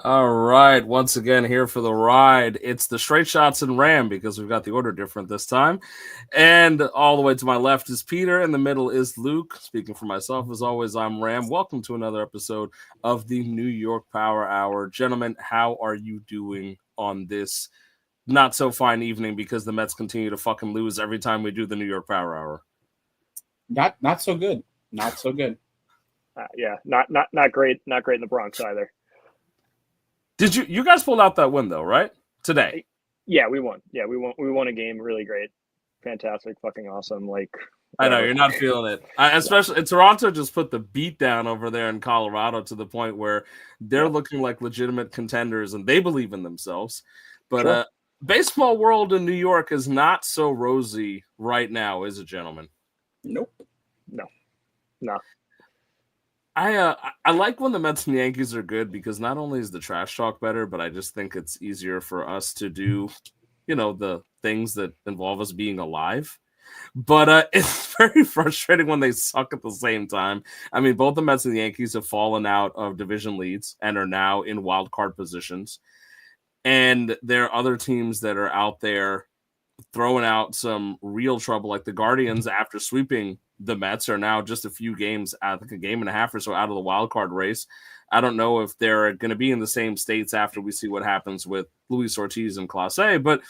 All right, once again here for the ride. It's the straight shots and Ram because we've got the order different this time. And all the way to my left is Peter, in the middle is Luke. Speaking for myself, as always, I'm Ram. Welcome to another episode of the New York Power Hour. Gentlemen, how are you doing on this not so fine evening because the Mets continue to fucking lose every time we do the New York Power Hour? Not so good. Not so good. Yeah, not great. Not great in the Bronx either. Did you guys pulled out that win though, right? Today. Yeah, we won. Yeah, we won. We won a game. Really great, fantastic, fucking awesome. Like I know whatever. you're not feeling it. Especially Toronto just put the beat down over there in Colorado to the point where they're looking like legitimate contenders and they believe in themselves. But Sure. baseball world in New York is not so rosy right now, is it, gentlemen? Nope. No. I like when the Mets and Yankees are good because not only is the trash talk better, but I just think it's easier for us to do, the things that involve us being alive. But it's very frustrating when they suck at the same time. I mean, both the Mets and the Yankees have fallen out of division leads and are now in wild card positions. And there are other teams that are out there throwing out some real trouble, like the Guardians, after sweeping the Mets, are now just a few games, I think a game and a half or so out of the wild card race. I don't know if they're going to be in the same states after we see what happens with Luis Ortiz and Clase, but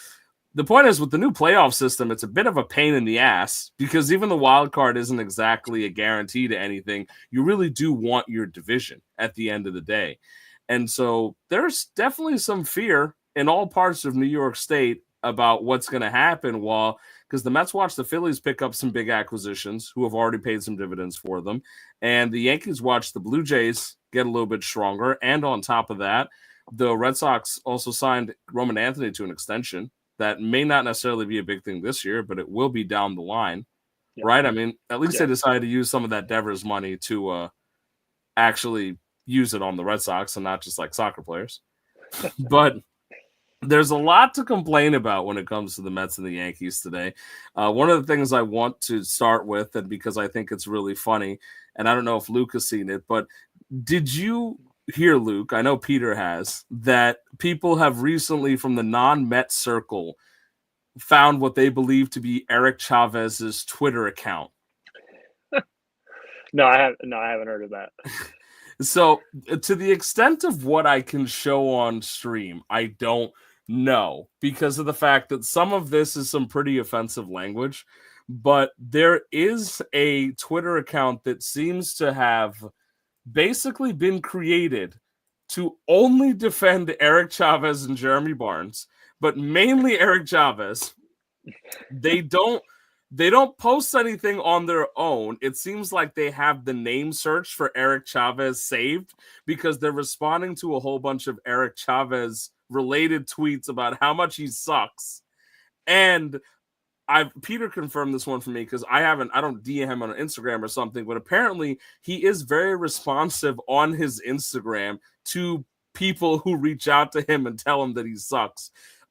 the point is, with the new playoff system, it's a bit of a pain in the ass because even the wild card isn't exactly a guarantee to anything. You really do want your division at the end of the day. And so there's definitely some fear in all parts of New York State about what's going to happen because the Mets watch the Phillies pick up some big acquisitions who have already paid some dividends for them. And the Yankees watch the Blue Jays get a little bit stronger. And on top of that, the Red Sox also signed Roman Anthony to an extension that may not necessarily be a big thing this year, but it will be down the line, Yep. right? I mean, at least they decided to use some of that Devers money to actually use it on the Red Sox and not just like soccer players. But there's a lot to complain about when it comes to the Mets and the Yankees today. One of the things I want to start with, and because I think it's really funny, and I don't know if Luke has seen it, but did you hear, Luke? I know Peter has, that people have recently from the non-Met circle found what they believe to be Eric Chavez's Twitter account. No, I haven't heard of that. So, to the extent of what I can show on stream, I don't know because of the fact that some of this is some pretty offensive language. But there is a Twitter account that seems to have basically been created to only defend Eric Chavez and Jeremy Barnes, but mainly Eric Chavez. They don't post anything on their own. It seems like they have the name search for Eric Chavez saved because they're responding to a whole bunch of Eric Chavez related tweets about how much he sucks. And Peter confirmed this one for me because I don't DM him on Instagram or something, but apparently he is very responsive on his Instagram to people who reach out to him and tell him that he sucks.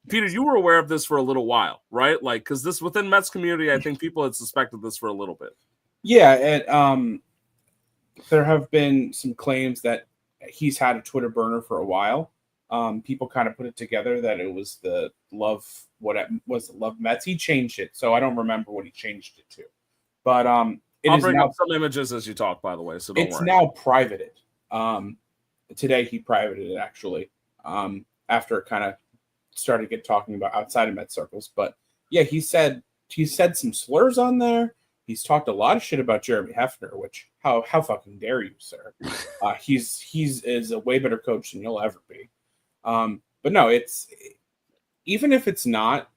Peter, you were aware of this for a little while, right? Like, because this within Mets community, I think people had suspected this for a little bit. Yeah, there have been some claims that he's had a Twitter burner for a while. People kind of put it together that it was the love. What was the love Mets? He changed it, so I don't remember what he changed it to. But I'll bring up some images as you talk, by the way. So don't worry. It's now privated. Today he privated it actually. After it kind of started talking about outside of Met circles, but yeah, he said some slurs on there. He's talked a lot of shit about Jeremy Hefner, which how fucking dare you, sir? He's is a way better coach than you'll ever be. But no, it's even if it's not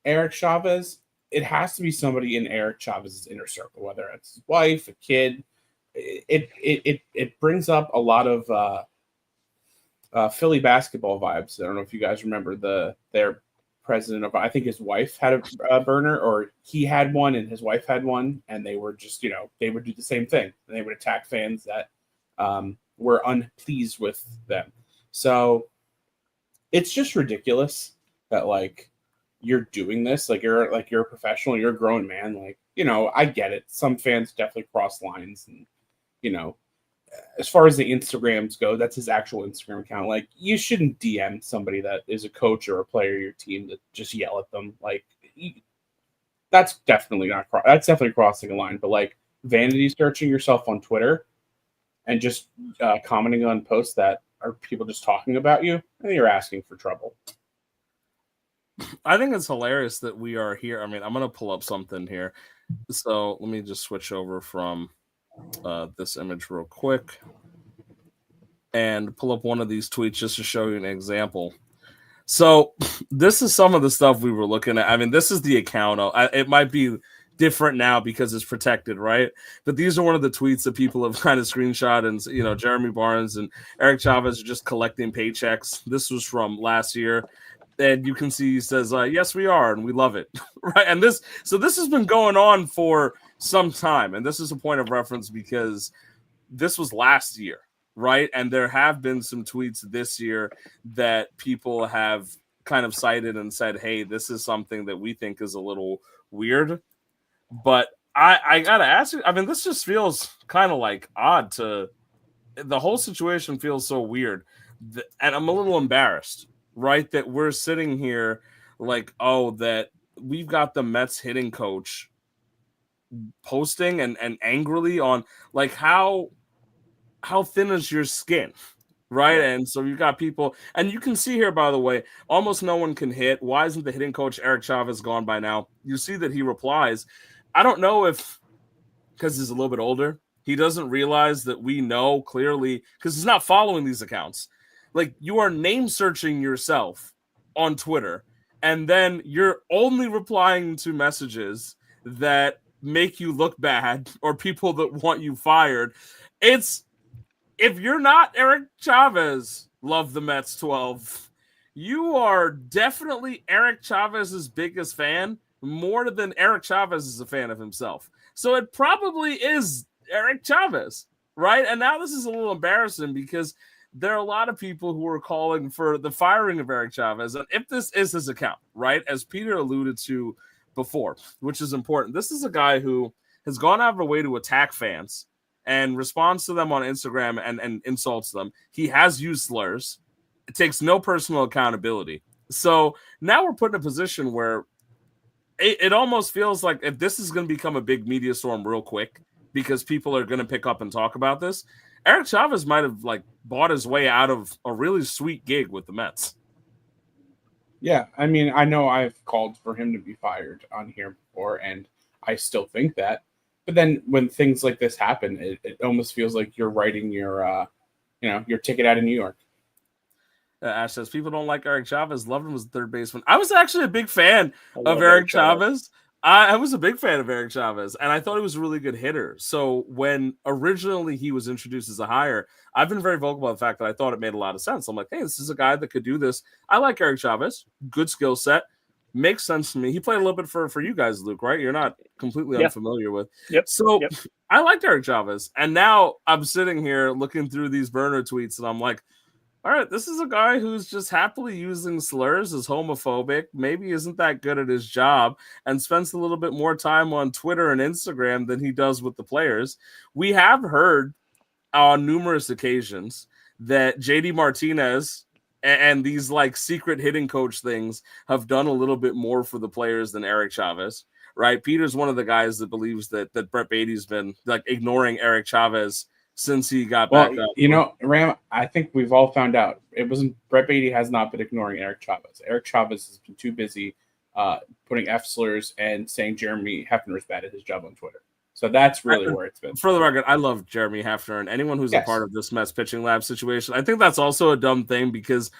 Eric Chavez, it has to be somebody in Eric Chavez's inner circle, whether it's his wife, a kid. It brings up a lot of Philly basketball vibes. I don't know if you guys remember their president of, I think his wife had a burner, or he had one and his wife had one, and they were just, they would do the same thing. And they would attack fans that were unpleased with them. So it's just ridiculous that like you're doing this, you're a professional, you're a grown man. I get it. Some fans definitely cross lines, and as far as the Instagrams go, that's his actual Instagram account. Like, you shouldn't DM somebody that is a coach or a player of your team to just yell at them. Like, that's definitely crossing a line. But like vanity searching yourself on Twitter and just commenting on posts that are people just talking about you, I think you're asking for trouble. I think it's hilarious that we are here. I mean, I'm going to pull up something here. So let me just switch over from this image real quick and pull up one of these tweets just to show you an example. So this is some of the stuff we were looking at. I mean, this is the account. It might be different now because it's protected, right? But these are one of the tweets that people have kind of screenshot, and you know, Jeremy Barnes and Eric Chavez are just collecting paychecks. This was from last year. And you can see he says, yes, we are, and we love it. Right. And this has been going on for some time. And this is a point of reference because this was last year, right? And there have been some tweets this year that people have kind of cited and said, hey, this is something that we think is a little weird. But I got to ask you, I mean, this just feels kind of like odd the whole situation feels so weird. And I'm a little embarrassed. Right, that we're sitting here like, oh, that we've got the Mets hitting coach posting and angrily on like how thin is your skin, right? And so you've got people, and you can see here, by the way, almost no one can hit. Why isn't the hitting coach Eric Chavez gone by now? You see that he replies. I don't know if because he's a little bit older, he doesn't realize that we know clearly because he's not following these accounts. Like, you are name searching yourself on Twitter, and then you're only replying to messages that make you look bad or people that want you fired. If you're not Eric Chavez, love the Mets 12, you are definitely Eric Chavez's biggest fan, more than Eric Chavez is a fan of himself. So it probably is Eric Chavez, right? And now this is a little embarrassing because there are a lot of people who are calling for the firing of Eric Chavez. And if this is his account, right, as Peter alluded to before, which is important, this is a guy who has gone out of a way to attack fans and responds to them on Instagram and insults them. He has used slurs. It takes no personal accountability. So now we're put in a position where it almost feels like if this is going to become a big media storm real quick because people are going to pick up and talk about this, Eric Chavez might have like bought his way out of a really sweet gig with the Mets. Yeah, I mean, I know I've called for him to be fired on here before, and I still think that. But then when things like this happen, it almost feels like you're writing your ticket out of New York. Ash says people don't like Eric Chavez. Loved him as third baseman. I was actually a big fan of Eric Chavez. I was a big fan of Eric Chavez, and I thought he was a really good hitter. So when originally he was introduced as a hire, I've been very vocal about the fact that I thought it made a lot of sense. I'm like, hey, this is a guy that could do this. I like Eric Chavez. Good skill set. Makes sense to me. He played a little bit for you guys, Luke, right? You're not completely unfamiliar with. Yep. So I liked Eric Chavez. And now I'm sitting here looking through these burner tweets, and I'm like, all right, this is a guy who's just happily using slurs, is homophobic, maybe isn't that good at his job, and spends a little bit more time on Twitter and Instagram than he does with the players. We have heard on numerous occasions that JD Martinez and these like secret hitting coach things have done a little bit more for the players than Eric Chavez, right? Peter's one of the guys that believes that Brett Beatty's been like ignoring Eric Chavez since he got back up. You know, Ram, I think we've all found out. It wasn't Brett Beatty has not been ignoring Eric Chavez. Eric Chavez has been too busy putting F slurs and saying Jeremy Hefner is bad at his job on Twitter. So that's really where it's been. For the record, I love Jeremy Hefner and anyone who's a part of this Mets pitching lab situation. I think that's also a dumb thing because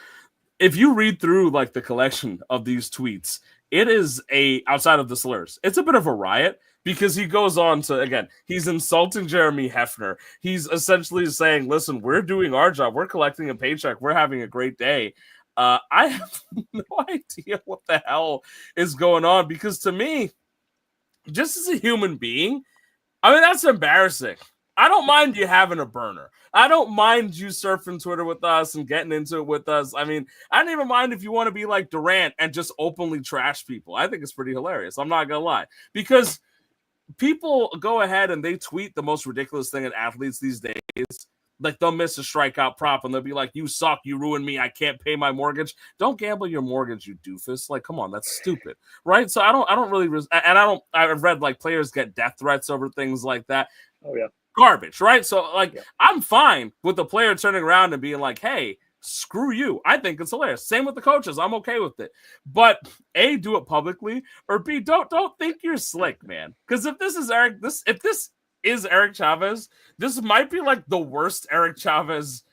if you read through like the collection of these tweets, it is outside of the slurs, it's a bit of a riot. Because he goes on to, again, he's insulting Jeremy Hefner. He's essentially saying, listen, we're doing our job. We're collecting a paycheck. We're having a great day. I have no idea what the hell is going on. Because to me, just as a human being, I mean, that's embarrassing. I don't mind you having a burner. I don't mind you surfing Twitter with us and getting into it with us. I mean, I don't even mind if you want to be like Durant and just openly trash people. I think it's pretty hilarious. I'm not going to lie. Because people go ahead and they tweet the most ridiculous thing at athletes these days, Like they'll miss a strikeout prop and they'll be like, "You suck, you ruined me, I can't pay my mortgage." Don't gamble your mortgage, you doofus. Like, come on, that's stupid, right? So I don't really, I've read like players get death threats over things like that. Oh yeah, Garbage, right? So like, yeah. I'm fine with the player turning around and being like, "Hey, screw you." I think it's hilarious. Same with the coaches. I'm okay with it. But A, do it publicly, or B, don't think you're slick, man. Because if this is Eric Chavez, this might be like the worst Eric Chavez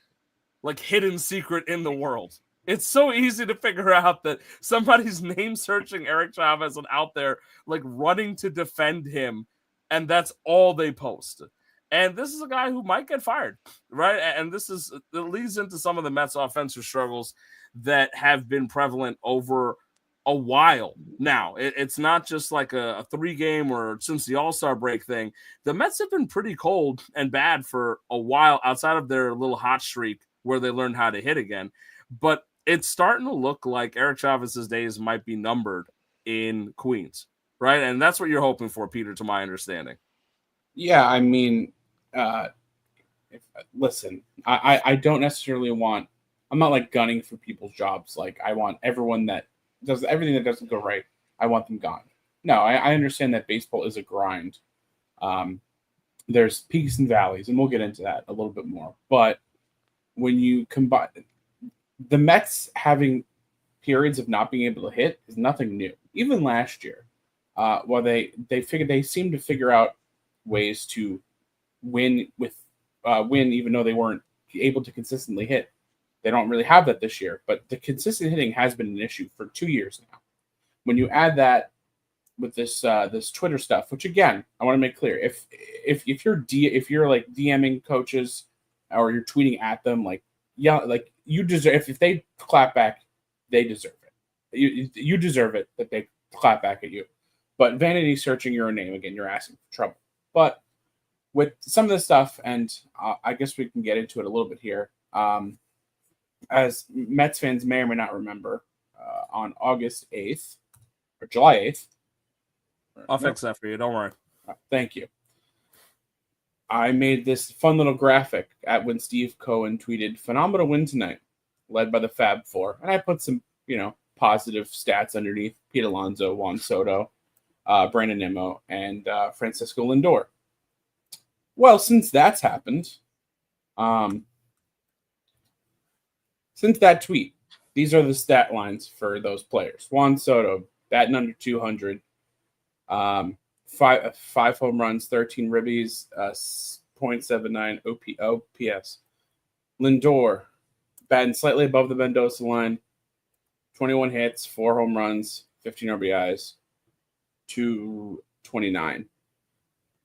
like hidden secret in the world. It's so easy to figure out that somebody's name searching Eric Chavez and out there like running to defend him, and that's all they post. And this is a guy who might get fired, right? And it leads into some of the Mets offensive struggles that have been prevalent over a while now. It's not just like a 3-game or since the All-Star break thing. The Mets have been pretty cold and bad for a while outside of their little hot streak where they learned how to hit again. But it's starting to look like Eric Chavez's days might be numbered in Queens, right? And that's what you're hoping for, Peter, to my understanding. Yeah, I mean, listen, I don't necessarily want, I'm not like gunning for people's jobs. Like I want everyone that does everything that doesn't go right, I want them gone. No, I understand that baseball is a grind. There's peaks and valleys, and we'll get into that a little bit more. But when you combine the Mets having periods of not being able to hit is nothing new. Even last year, while they seemed to figure out ways to win even though they weren't able to consistently hit. They don't really have that this year, but the consistent hitting has been an issue for 2 years now. When you add that with this Twitter stuff, which again, I want to make clear, if you're like DMing coaches or you're tweeting at them, like you deserve, if they clap back, they deserve it. You deserve it that they clap back at you. But vanity searching your name, again, you're asking for trouble. But with some of this stuff, and I guess we can get into it a little bit here. As Mets fans may or may not remember, on August 8th or July 8th. I'll fix that for you. Don't worry. Thank you. I made this fun little graphic at when Steve Cohen tweeted, "Phenomenal win tonight, led by the Fab Four." And I put some, positive stats underneath: Pete Alonso, Juan Soto, Brandon Nimmo, and Francisco Lindor. Well, since that's happened, since that tweet, these are the stat lines for those players. Juan Soto, batting under 200, five home runs, 13 ribbies, 0.79 OPS. Lindor, batting slightly above the Mendoza line, 21 hits, 4 home runs, 15 RBIs, 229.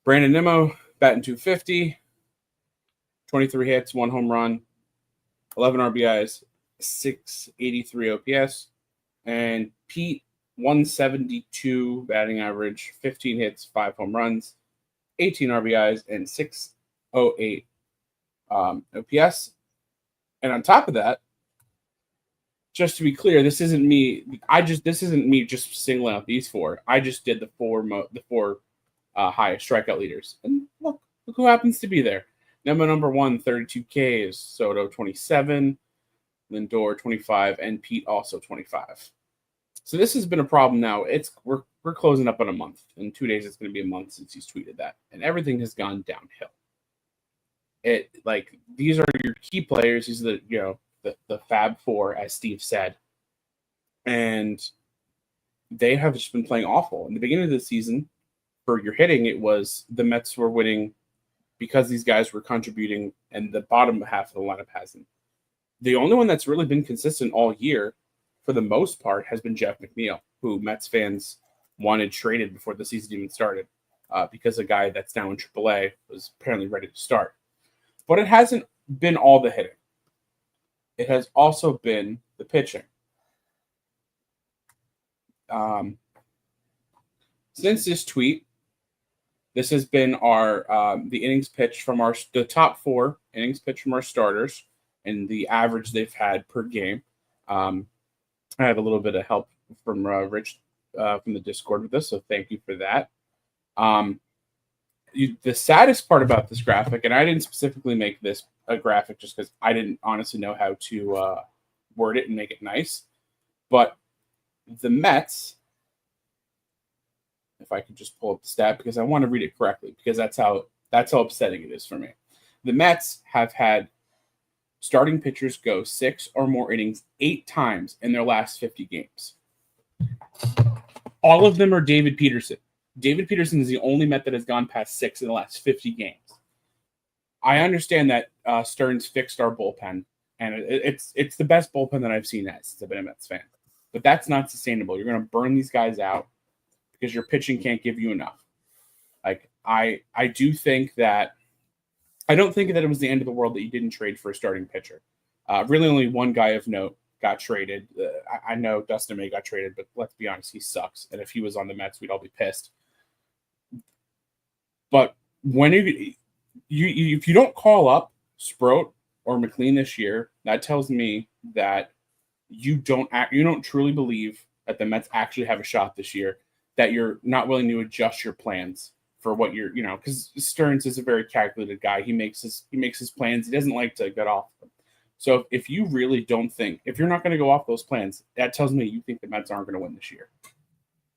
Brandon Nimmo, batting 250, 23 hits, 1 home run, 11 RBIs, 683 OPS. And Pete, 172 batting average, 15 hits, 5 home runs, 18 RBIs, and 608 OPS. And on top of that, just to be clear, this isn't me. This isn't me just singling out these 4. I just did the four highest strikeout leaders, and look who happens to be there. Number 1, 32 Ks, Soto 27, Lindor 25, and Pete also 25. So this has been a problem now. We're closing up on a month. In 2 days, it's going to be a month since he's tweeted that, and everything has gone downhill. These are your key players. These are the Fab Four, as Steve said, and they have just been playing awful. In the beginning of the season, for your hitting, it was the Mets were winning because these guys were contributing, and the bottom half of the lineup hasn't. The only one that's really been consistent all year, for the most part, has been Jeff McNeil, who Mets fans wanted traded before the season even started, because a guy that's now in AAA was apparently ready to start. But it hasn't been all the hitting. It has also been the pitching. Since this tweet, this has been our the innings pitched from the top 4 innings pitched from our starters and the average they've had per game. I had a little bit of help from Rich from the Discord with this, so thank you for that. The saddest part about this graphic, and I didn't specifically make this a graphic just because I didn't honestly know how to word it and make it nice. But the Mets, if I could just pull up the stat because I want to read it correctly because that's how upsetting it is for me. The Mets have had starting pitchers go 6 or more innings 8 times in their last 50 games. All of them are David Peterson. David Peterson is the only Met that has gone past 6 in the last 50 games. I understand that Stearns fixed our bullpen, and it's the best bullpen that I've seen since I've been a Mets fan. But that's not sustainable. You're going to burn these guys out because your pitching can't give you enough. Like I do think that I don't think that it was the end of the world that you didn't trade for a starting pitcher. Really, only one guy of note got traded. I know Dustin May got traded, but let's be honest, he sucks. And if he was on the Mets, we'd all be pissed. But when if you don't call up Sproat or McLean this year, that tells me that you don't truly believe that the Mets actually have a shot this year, that you're not willing to adjust your plans for what you're, because Stearns is a very calculated guy. He makes his plans. He doesn't like to get off them. So if you really don't think, if you're not going to go off those plans, that tells me you think the Mets aren't going to win this year.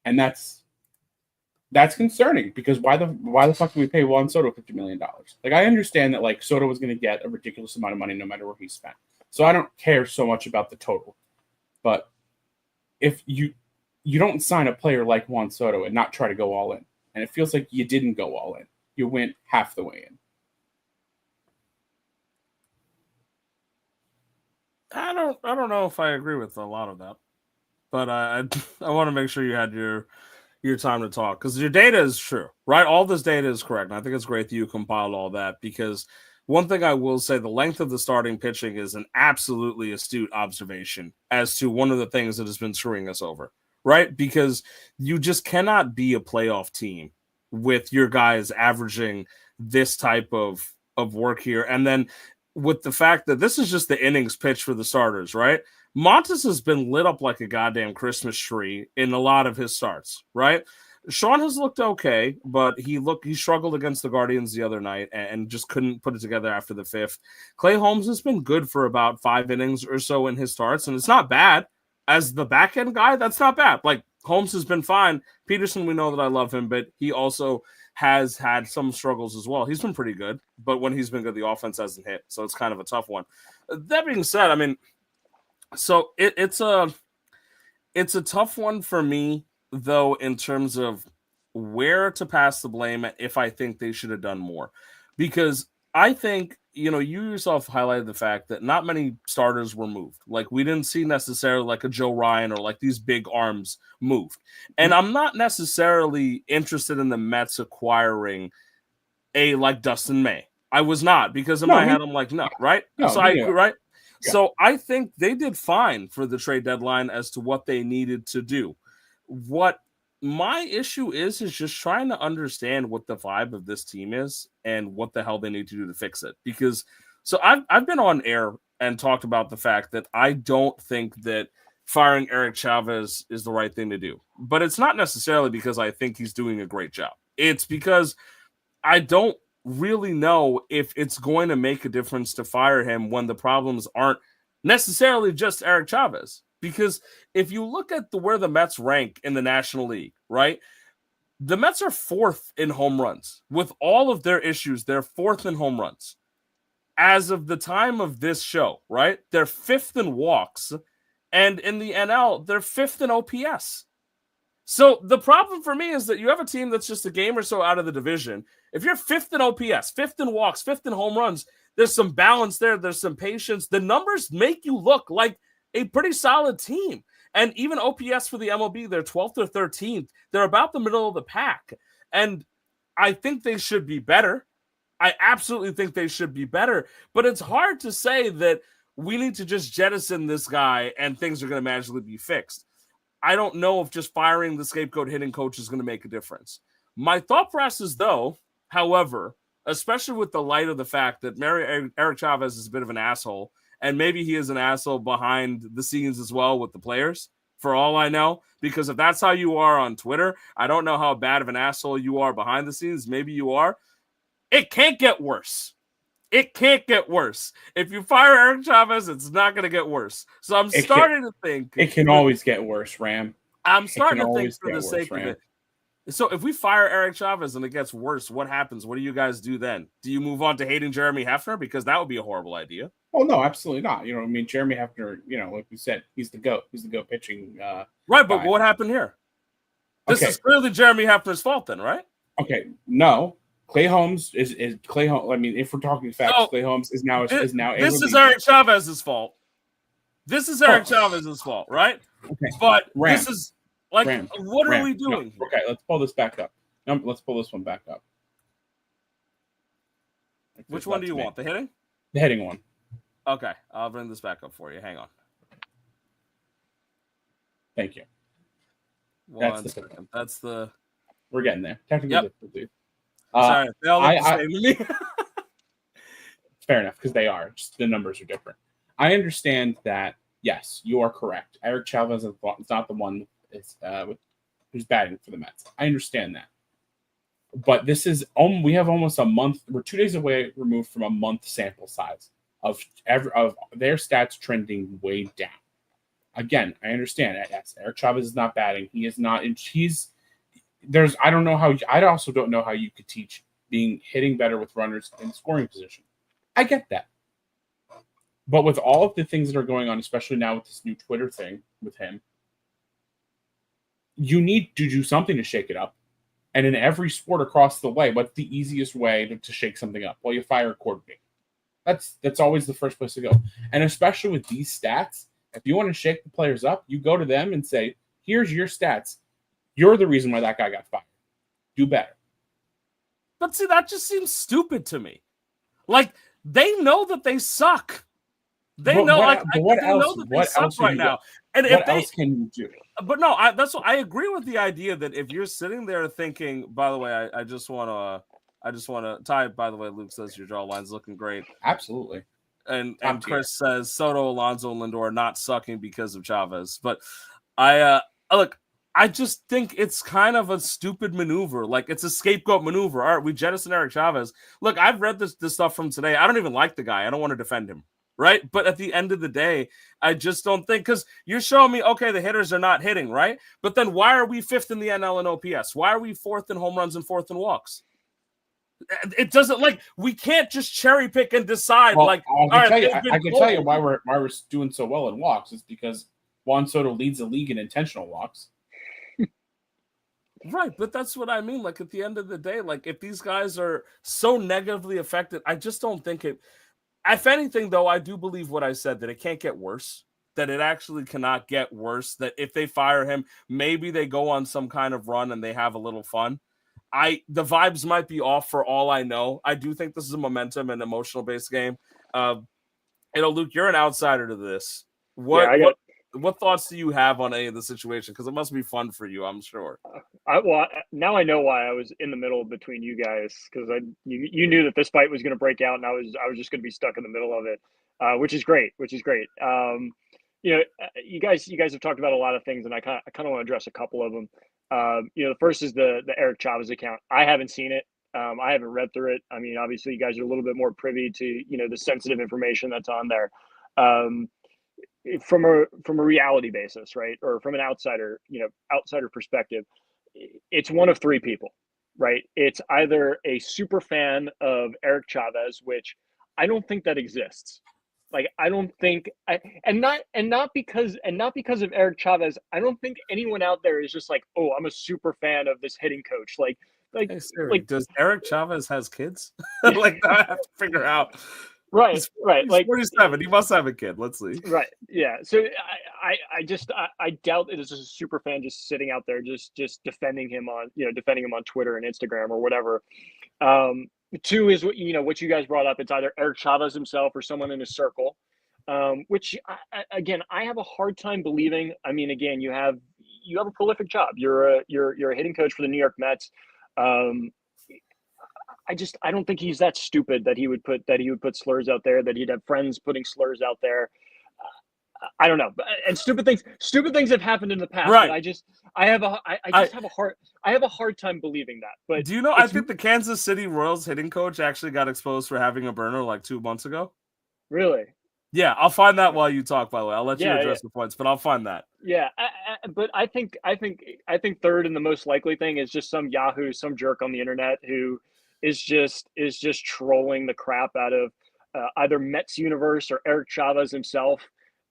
And that's concerning because why the fuck do we pay Juan Soto $50 million? Like, I understand that like Soto was going to get a ridiculous amount of money no matter where he spent. So I don't care so much about the total. But if you don't sign a player like Juan Soto and not try to go all in, and it feels like you didn't go all in. You went half the way in. I don't know if I agree with a lot of that, but I want to make sure you had your time to talk because your data is true, right? All this data is correct, and I think it's great that you compiled all that because one thing I will say, the length of the starting pitching is an absolutely astute observation as to one of the things that has been screwing us over, right? Because you just cannot be a playoff team with your guys averaging this type of work here, and then with the fact that this is just the innings pitch for the starters, right? Montes has been lit up like a goddamn Christmas tree in a lot of his starts, right? Sean has looked okay, but he struggled against the Guardians the other night and just couldn't put it together after the 5th. Clay Holmes has been good for about 5 innings or so in his starts, and it's not bad. As the back end guy, that's not bad. Like, Holmes has been fine. Peterson, we know that I love him, but he also has had some struggles as well. He's been pretty good, but when he's been good, the offense hasn't hit, so it's kind of a tough one. That being said, I mean, so it's a tough one for me, though, in terms of where to pass the blame if I think they should have done more. Because I think, you yourself highlighted the fact that not many starters were moved. Like, we didn't see necessarily like a Joe Ryan or like these big arms moved. And I'm not necessarily interested in the Mets acquiring a like Dustin May. I was not, because in my head, I'm like, no, right? No, so yeah. right? Yeah. So I think they did fine for the trade deadline as to what they needed to do. What my issue is just trying to understand what the vibe of this team is and what the hell they need to do to fix it. Because so I've been on air and talked about the fact that I don't think that firing Eric Chavez is the right thing to do. But it's not necessarily because I think he's doing a great job. It's because I don't really know if it's going to make a difference to fire him when the problems aren't necessarily just Eric Chavez. Because if you look at where the Mets rank in the National League, right? The Mets are 4th in home runs. With all of their issues, they're 4th in home runs. As of the time of this show, right? They're 5th in walks. And in the NL, they're 5th in OPS. So the problem for me is that you have a team that's just a game or so out of the division. If you're 5th in OPS, 5th in walks, 5th in home runs, there's some balance there. There's some patience. The numbers make you look like a pretty solid team. And even OPS for the MLB, they're 12th or 13th. They're about the middle of the pack. And I think they should be better. I absolutely think they should be better. But it's hard to say that we need to just jettison this guy and things are going to magically be fixed. I don't know if just firing the scapegoat hitting coach is going to make a difference. My thought process, though, however, especially with the light of the fact that Eric Chavez is a bit of an asshole, and maybe he is an asshole behind the scenes as well with the players, for all I know, because if that's how you are on Twitter, I don't know how bad of an asshole you are behind the scenes. Maybe you are. It can't get worse. It can't get worse. If you fire Eric Chavez, it's not going to get worse. So I'm starting to think it can always get worse, Ram. I'm starting to think for the sake of it. So if we fire Eric Chavez and it gets worse, what happens? What do you guys do then? Do you move on to hating Jeremy Hefner? Because that would be a horrible idea. Oh, no, absolutely not. You know, I mean, Jeremy Hefner, you know, like we said, he's the GOAT. He's the GOAT pitching. Right, but what happened here? This is clearly Jeremy Hefner's fault then, right? Okay, no. Clay Holmes is Clay Holmes. I mean, if we're talking facts, Clay Holmes is now This is Eric Chavez's fault. This is Eric Chavez's fault, right? Okay, but this is like, what are we doing? No. Okay, let's pull this back up. No, let's pull this one back up. Which one do you want? The hitting? The hitting one. Okay, I'll bring this back up for you. Hang on. Thank you. That's the. We're getting there. Technical difficulty. Sorry, they all look the same to me. Fair enough, because they are. Just the numbers are different. I understand that. Yes, you are correct. Eric Chavez is not the one who's batting for the Mets. I understand that. But this is we have almost a month. We're 2 days away removed from a month sample size of their stats trending way down. Again, I understand. Yes, Eric Chavez is not batting. He is not. I don't know how. I also don't know how you could teach hitting better with runners in scoring position. I get that. But with all of the things that are going on, especially now with this new Twitter thing with him, you need to do something to shake it up. And in every sport across the way, what's the easiest way to shake something up? Well, you fire a coordinator. That's always the first place to go. And especially with these stats, if you want to shake the players up, you go to them and say, here's your stats. You're the reason why that guy got fired. Do better. But see, that just seems stupid to me. Like, they know that they suck. They know, what they know that they suck right now. And what else can you do? But no, that's what I agree with the idea that if you're sitting there thinking, by the way, I just want to Ty, by the way, Luke says your jawline's looking great. Absolutely. And Chris says Soto, Alonso, and Lindor are not sucking because of Chavez. But I just think it's kind of a stupid maneuver. Like, it's a scapegoat maneuver. All right, we jettison Eric Chavez. Look, I've read this stuff from today. I don't even like the guy. I don't want to defend him. Right. But at the end of the day, I just don't think, because you're showing me, okay, the hitters are not hitting, right? But then why are we 5th in the NL in OPS? Why are we 4th in home runs and 4th in walks? It doesn't, like, we can't just cherry pick and decide. Well, like, I can tell you why we're doing so well in walks. It's because Juan Soto leads the league in intentional walks. Right, but that's what I mean. Like, at the end of the day, like, if these guys are so negatively affected, I just don't think it. If anything, though, I do believe what I said, that it can't get worse, that it actually cannot get worse, that if they fire him, maybe they go on some kind of run and they have a little fun. The vibes might be off for all I know. I do think this is a momentum and emotional-based game. Luke, you're an outsider to this. What thoughts do you have on any of the situation? Because it must be fun for you, I'm sure. Now I know why I was in the middle between you guys, because you knew that this fight was going to break out, and I was just going to be stuck in the middle of it, which is great. You guys have talked about a lot of things, and I kind of want to address a couple of them. The first is the Eric Chavez account. I haven't seen it. I haven't read through it. I mean, obviously, you guys are a little bit more privy to the sensitive information that's on there. From a reality basis, right? Or from an outsider perspective, it's one of three people, right? It's either a super fan of Eric Chavez, which I don't think that exists. Like, I don't think not because of Eric Chavez, I don't think anyone out there is just like, oh, I'm a super fan of this hitting coach. Hey, Siri, does Eric Chavez has kids? Like, I have to figure out. Right. He's 47. He must have a kid. Let's see. Right. Yeah. So I doubt it is a super fan just sitting out there just defending him on Twitter and Instagram or whatever. Two is what you guys brought up. It's either Eric Chavez himself or someone in his circle, which I have a hard time believing. I mean, again, you have a prolific job. You're a hitting coach for the New York Mets. I don't think he's that stupid that he would put slurs out there, that he'd have friends putting slurs out there. I don't know, and stupid things have happened in the past. Right. But I have a hard time believing that. But do you know? I think the Kansas City Royals hitting coach actually got exposed for having a burner like 2 months ago. Really? Yeah, I'll find that while you talk. By the way, I'll let you address the points, but I'll find that. Yeah, but I think third and the most likely thing is just some Yahoo, some jerk on the internet who is just trolling the crap out of either Mets universe or Eric Chavez himself,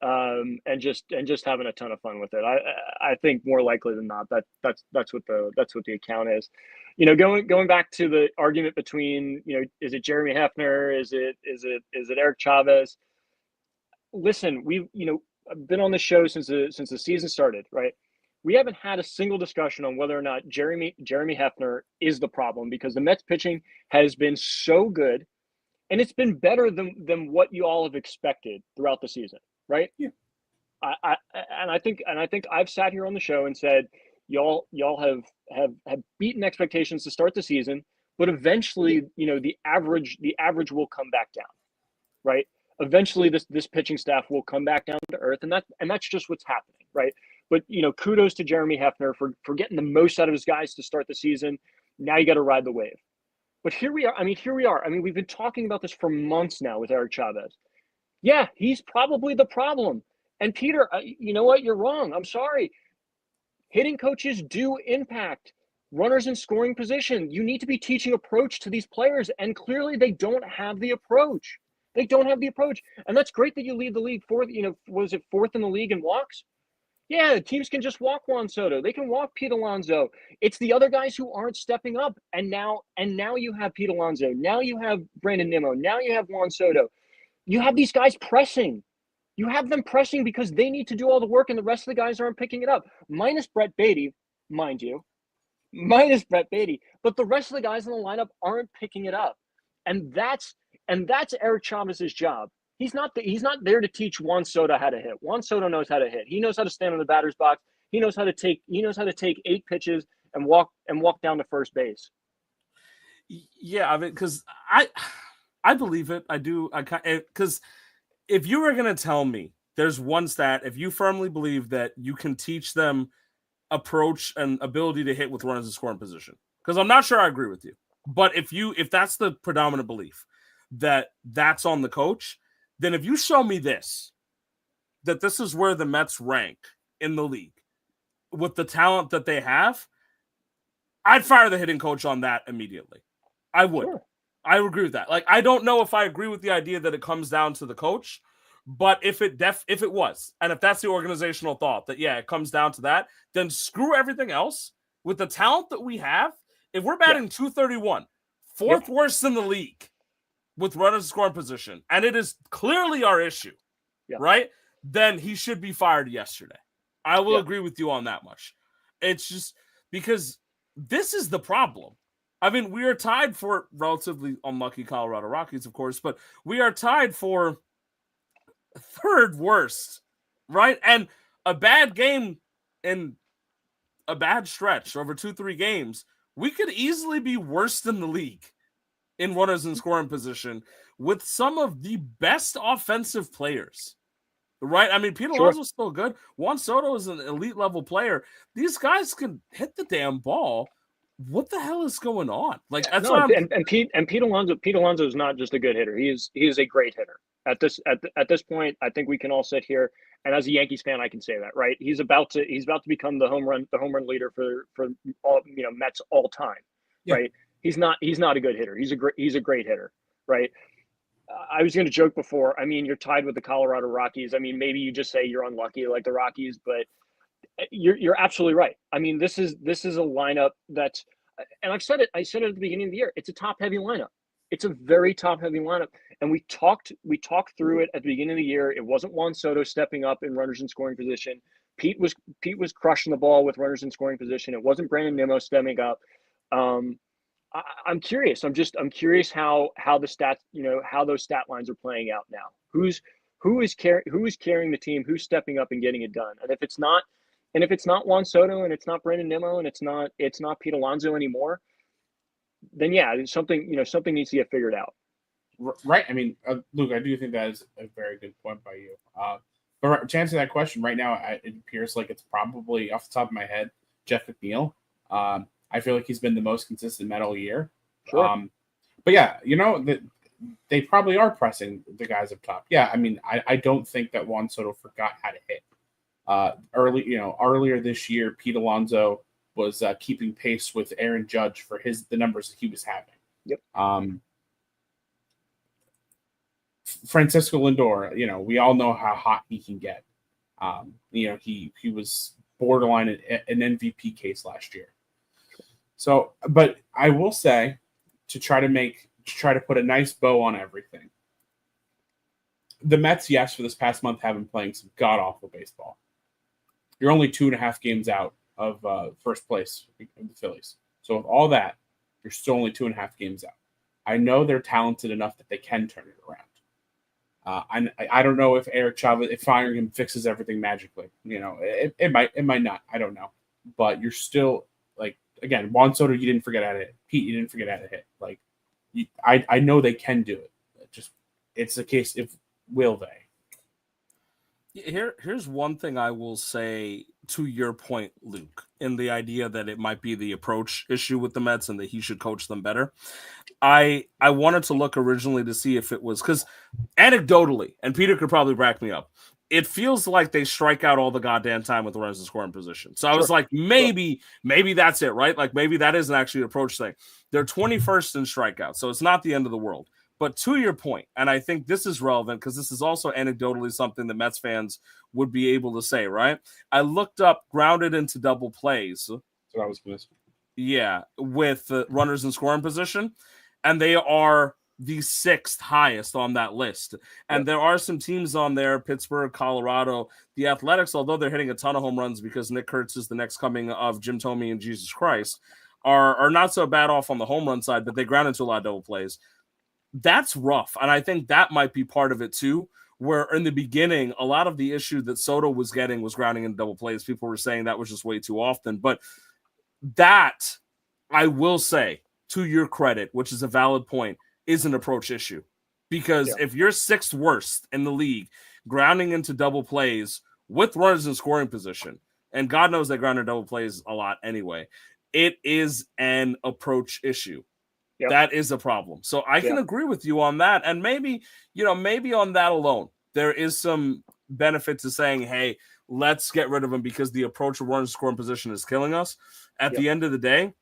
and just having a ton of fun with it. I think more likely than not that's what the account is. You know, going back to the argument between, you know, is it Jeremy Hefner, is it Eric Chavez? Listen, I've been on the show since the season started, right? We haven't had a single discussion on whether or not Jeremy Hefner is the problem, because the Mets pitching has been so good, and it's been better than what you all have expected throughout the season, right? Yeah. I think I've sat here on the show and said y'all have beaten expectations to start the season, but eventually, you know, the average will come back down, right? Eventually this pitching staff will come back down to earth, and that's just what's happening, right? But, you know, kudos to Jeremy Hefner for getting the most out of his guys to start the season. Now you got to ride the wave. But here we are. I mean, we've been talking about this for months now with Eric Chavez. Yeah, he's probably the problem. And Peter, you know what? You're wrong. I'm sorry. Hitting coaches do impact runners in scoring position. You need to be teaching approach to these players, and clearly they don't have the approach. They don't have the approach. And that's great that you lead the league fourth, you know, was it fourth in the league in walks? Yeah, teams can just walk Juan Soto. They can walk Pete Alonso. It's the other guys who aren't stepping up. And now you have Pete Alonso. Now you have Brandon Nimmo. Now you have Juan Soto. You have these guys pressing. You have them pressing because they need to do all the work, and the rest of the guys aren't picking it up. Minus Brett Beatty, mind you. Minus Brett Beatty. But the rest of the guys in the lineup aren't picking it up. And that's Eric Chavez's job. He's not there to teach Juan Soto how to hit. Juan Soto knows how to hit. He knows how to stand in the batter's box. He knows how to take 8 pitches and walk down to first base. Yeah, I mean, because I believe it. I do. Because if you were going to tell me there's one stat, if you firmly believe that you can teach them approach and ability to hit with runners in scoring position, because I'm not sure I agree with you, but if that's the predominant belief that that's on the coach, then if you show me that this is where the Mets rank in the league with the talent that they have, I'd fire the hitting coach on that immediately. I would. Sure. I would agree with that. Like, I don't know if I agree with the idea that it comes down to the coach, but if it was, and if that's the organizational thought that, yeah, it comes down to that, then screw everything else. With the talent that we have, if we're batting 231, fourth worst in the league with runners in scoring position, and it is clearly our issue, right? Then he should be fired yesterday. I will agree with you on that much. It's just because this is the problem. I mean, we are tied for relatively unlucky Colorado Rockies, of course, but we are tied for third worst, right? And a bad game in a bad stretch over 2-3 games, we could easily be worst in the league in runners in scoring position with some of the best offensive players, right? I mean, Pete Alonso's still good. Juan Soto is an elite level player. These guys can hit the damn ball. What the hell is going on? Like, that's Pete Alonso is not just a good hitter. He is a great hitter. At this point, I think we can all sit here, and as a Yankees fan, I can say that, right? He's about to become the home run leader for all, you know, Mets all time, right? He's not a good hitter. He's a great hitter, right? I was going to joke before. I mean, you're tied with the Colorado Rockies. I mean, maybe you just say you're unlucky like the Rockies, but you're absolutely right. I mean, this is a lineup that's, and I said it at the beginning of the year. It's a top heavy lineup. It's a very top heavy lineup. And we talked through it at the beginning of the year. It wasn't Juan Soto stepping up in runners in scoring position. Pete was crushing the ball with runners in scoring position. It wasn't Brandon Nimmo stepping up. I'm curious. I'm curious how the stats, you know, how those stat lines are playing out now. Who is carrying the team? Who's stepping up and getting it done? And if it's not Juan Soto, and it's not Brandon Nimmo, and it's not Pete Alonso anymore, then something needs to get figured out. Right. I mean, Luke, I do think that is a very good point by you. But to answer that question, right now, it appears like it's probably, off the top of my head, Jeff McNeil. I feel like he's been the most consistent Met all year. Sure. But yeah, they probably are pressing the guys up top. Yeah, I mean, I don't think that Juan Soto forgot how to hit. Earlier this year, Pete Alonso was keeping pace with Aaron Judge for the numbers that he was having. Yep. Francisco Lindor, we all know how hot he can get. He was borderline an MVP case last year. So, but I will say, to try to put a nice bow on everything, the Mets, yes, for this past month have been playing some god awful baseball. You're only 2.5 games out of first place in the Phillies. So with all that, you're still only 2.5 games out. I know they're talented enough that they can turn it around. I don't know if Eric Chavez, if firing him fixes everything magically. It might not. I don't know. But you're still, like, again, Juan Soto, you didn't forget how to hit. Pete, you didn't forget how to hit. Like, I know they can do it. It's a case if will they. Here's one thing I will say to your point, Luke, in the idea that it might be the approach issue with the Mets and that he should coach them better. I wanted to look originally to see if it was, because anecdotally, and Peter could probably back me up, it feels like they strike out all the goddamn time with the runners in scoring position. So I was like, maybe that's it, right? Like maybe that isn't actually an approach thing. They're 21st in strikeouts, so it's not the end of the world. But to your point, and I think this is relevant because this is also anecdotally something that Mets fans would be able to say, right? I looked up grounded into double plays. That's what I was going to say. Yeah, with runners in scoring position, and they are the 6th highest on that list. And there are some teams on there, Pittsburgh, Colorado, the Athletics, although they're hitting a ton of home runs because Nick Kurtz is the next coming of Jim Thome and Jesus Christ, are not so bad off on the home run side, but they ground into a lot of double plays. That's rough. And I think that might be part of it too, where in the beginning, a lot of the issue that Soto was getting was grounding in double plays. People were saying that was just way too often. But that, I will say, to your credit, which is a valid point, is an approach issue. Because if you're 6th worst in the league, grounding into double plays with runners in scoring position, and God knows they ground in double plays a lot anyway, it is an approach issue. Yep. That is a problem. So I can agree with you on that. And maybe on that alone, there is some benefit to saying, hey, let's get rid of him because the approach of running scoring position is killing us. At the end of the day,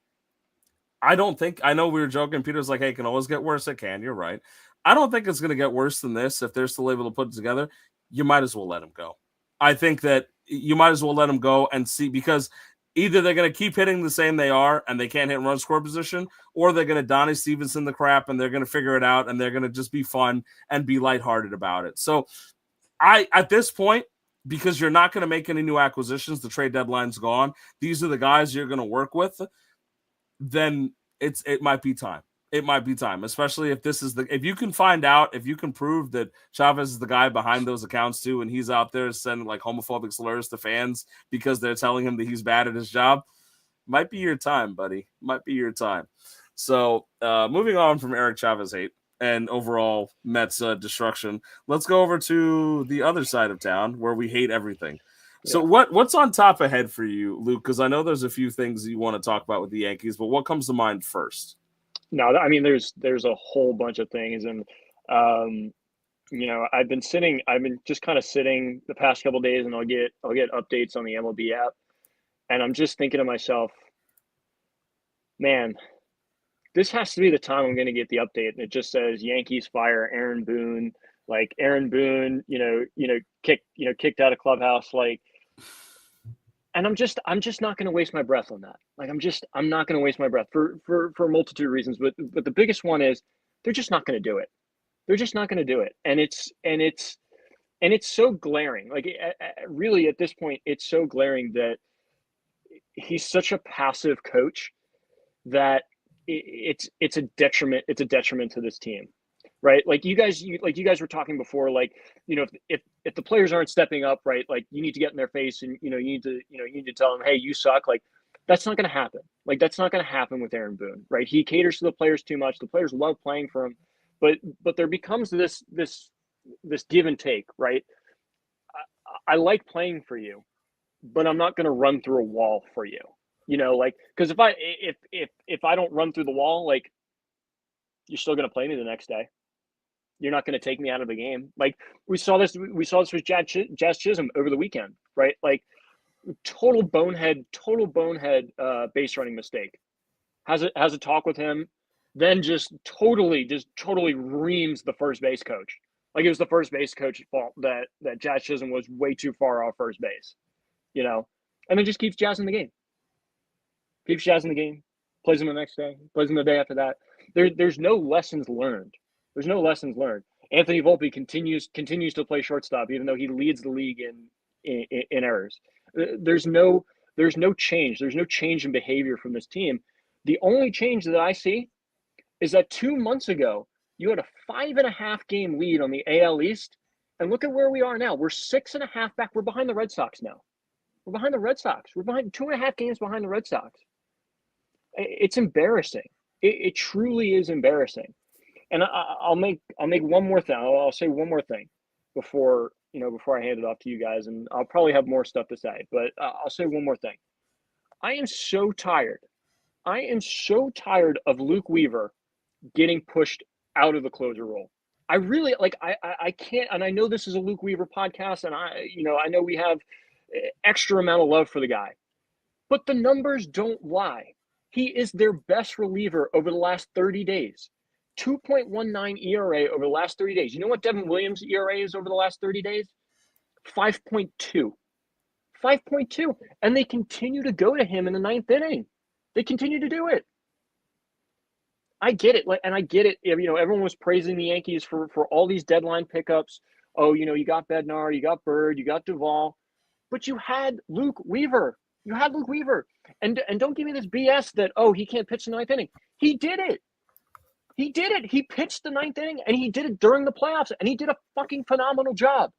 I know we were joking. Peter's like, hey, it can always get worse. It can. You're right. I don't think it's going to get worse than this. If they're still able to put it together, you might as well let him go. I think that you might as well let him go and see, because either they're going to keep hitting the same they are and they can't hit run score position, or they're going to Donnie Stevenson the crap and they're going to figure it out and they're going to just be fun and be lighthearted about it. So at this point, because you're not going to make any new acquisitions, the trade deadline's gone, these are the guys you're going to work with, then it might be time. It might be time, especially if you can find out, if you can prove that Chavez is the guy behind those accounts too, and he's out there sending like homophobic slurs to fans because they're telling him that he's bad at his job, might be your time, buddy. Might be your time. So moving on from Eric Chavez hate and overall Mets destruction, let's go over to the other side of town where we hate everything. Yeah. So what's on top ahead for you, Luke? Because I know there's a few things you want to talk about with the Yankees, but what comes to mind first? No, I mean, there's a whole bunch of things. And, I've been just kind of sitting the past couple of days, and I'll get updates on the MLB app. And I'm just thinking to myself, man, this has to be the time I'm going to get the update. And it just says Yankees fire Aaron Boone, like Aaron Boone, kicked out of clubhouse. Like, and I'm just not going to waste my breath on that. Like, I'm not going to waste my breath for a multitude of reasons. But the biggest one is they're just not going to do it. They're just not going to do it. And it's so glaring. Like, really at this point, it's so glaring that he's such a passive coach that it's a detriment. It's a detriment to this team. Right. Like you guys were talking before, like, if the players aren't stepping up, right, like you need to get in their face and, you need to tell them, hey, you suck. Like, that's not going to happen. Like, that's not going to happen with Aaron Boone. Right. He caters to the players too much. The players love playing for him, but there becomes this give and take. Right. I like playing for you, but I'm not going to run through a wall for you. You know, like, because if I don't run through the wall, like, you're still going to play me the next day. You're not going to take me out of the game. Like we saw this with Jazz Chisholm over the weekend, right? Like total bonehead base running mistake. Has a talk with him, then just totally reams the first base coach. Like it was the first base coach's fault that Jazz Chisholm was way too far off first base, you know, and then just keeps Jazz in the game. Keeps Jazz in the game, plays him the next day, plays him the day after that. There's no lessons learned. There's no lessons learned. Anthony Volpe continues to play shortstop, even though he leads the league in errors. There's no change. There's no change in behavior from this team. The only change that I see is that 2 months ago, you had a 5.5 game lead on the AL East. And look at where we are now. We're 6.5 back. We're behind the Red Sox now. We're behind the Red Sox. We're behind 2.5 games behind the Red Sox. It's embarrassing. It truly is embarrassing. And I'll make one more thing. I'll say one more thing before I hand it off to you guys. And I'll probably have more stuff to say. But I'll say one more thing. I am so tired. Of Luke Weaver getting pushed out of the closer role. I really I can't, and I know this is a Luke Weaver podcast, and I know we have extra amount of love for the guy, but the numbers don't lie. He is their best reliever over the last 30 days. 2.19 ERA over the last 30 days. You know what Devin Williams' ERA is over the last 30 days? 5.2. 5.2. And they continue to go to him in the 9th inning. They continue to do it. I get it. And I get it. Everyone was praising the Yankees for all these deadline pickups. Oh, you got Bednar, you got Bird, you got Duvall. But you had Luke Weaver. And don't give me this BS that, he can't pitch the 9th inning. He did it. He pitched the 9th inning, and he did it during the playoffs, and he did a fucking phenomenal job.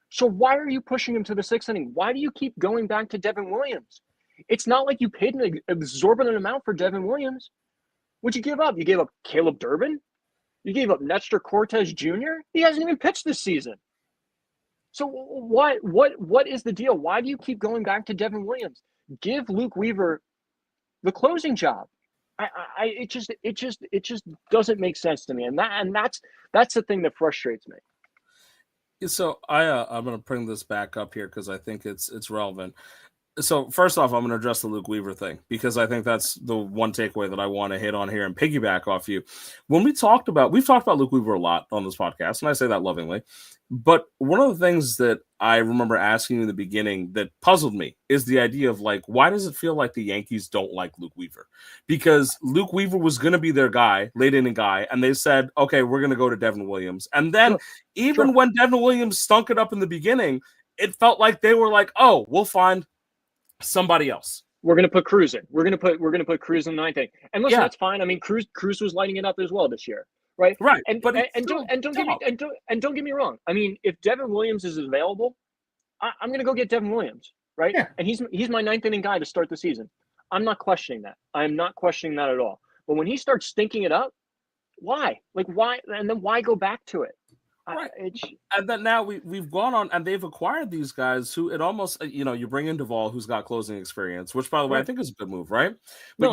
So why are you pushing him to the 6th inning? Why do you keep going back to Devin Williams? It's not like you paid an exorbitant amount for Devin Williams. What'd you give up? You gave up Caleb Durbin? You gave up Nestor Cortez Jr.? He hasn't even pitched this season. So what is the deal? Why do you keep going back to Devin Williams? Give Luke Weaver the closing job. It just doesn't make sense to me, and that's the thing that frustrates me. So I'm going to bring this back up here because I think it's relevant. So first off, I'm going to address the Luke Weaver thing because I think that's the one takeaway that I want to hit on here and piggyback off you. When we've talked about Luke Weaver a lot on this podcast, and I say that lovingly. But one of the things that I remember asking you in the beginning that puzzled me is the idea of why does it feel like the Yankees don't like Luke Weaver? Because Luke Weaver was going to be their guy, late inning guy, and they said, okay, we're going to go to Devin Williams. And then even when Devin Williams stunk it up in the beginning, it felt like they were like, oh, we'll find somebody else. We're going to put Cruz in. We're going to put Cruz in the 9th inning. And listen, that's fine. I mean, Cruz was lighting it up as well this year. Right. And don't get me wrong. I mean, if Devin Williams is available, I'm going to go get Devin Williams. Right. Yeah. And he's my 9th inning guy to start the season. I'm not questioning that. I'm not questioning that at all. But when he starts stinking it up, why? Why? And then why go back to it? Right. And then now we've gone on and they've acquired these guys who it almost, you bring in Duvall, who's got closing experience, which by the way, I think is a good move, right? But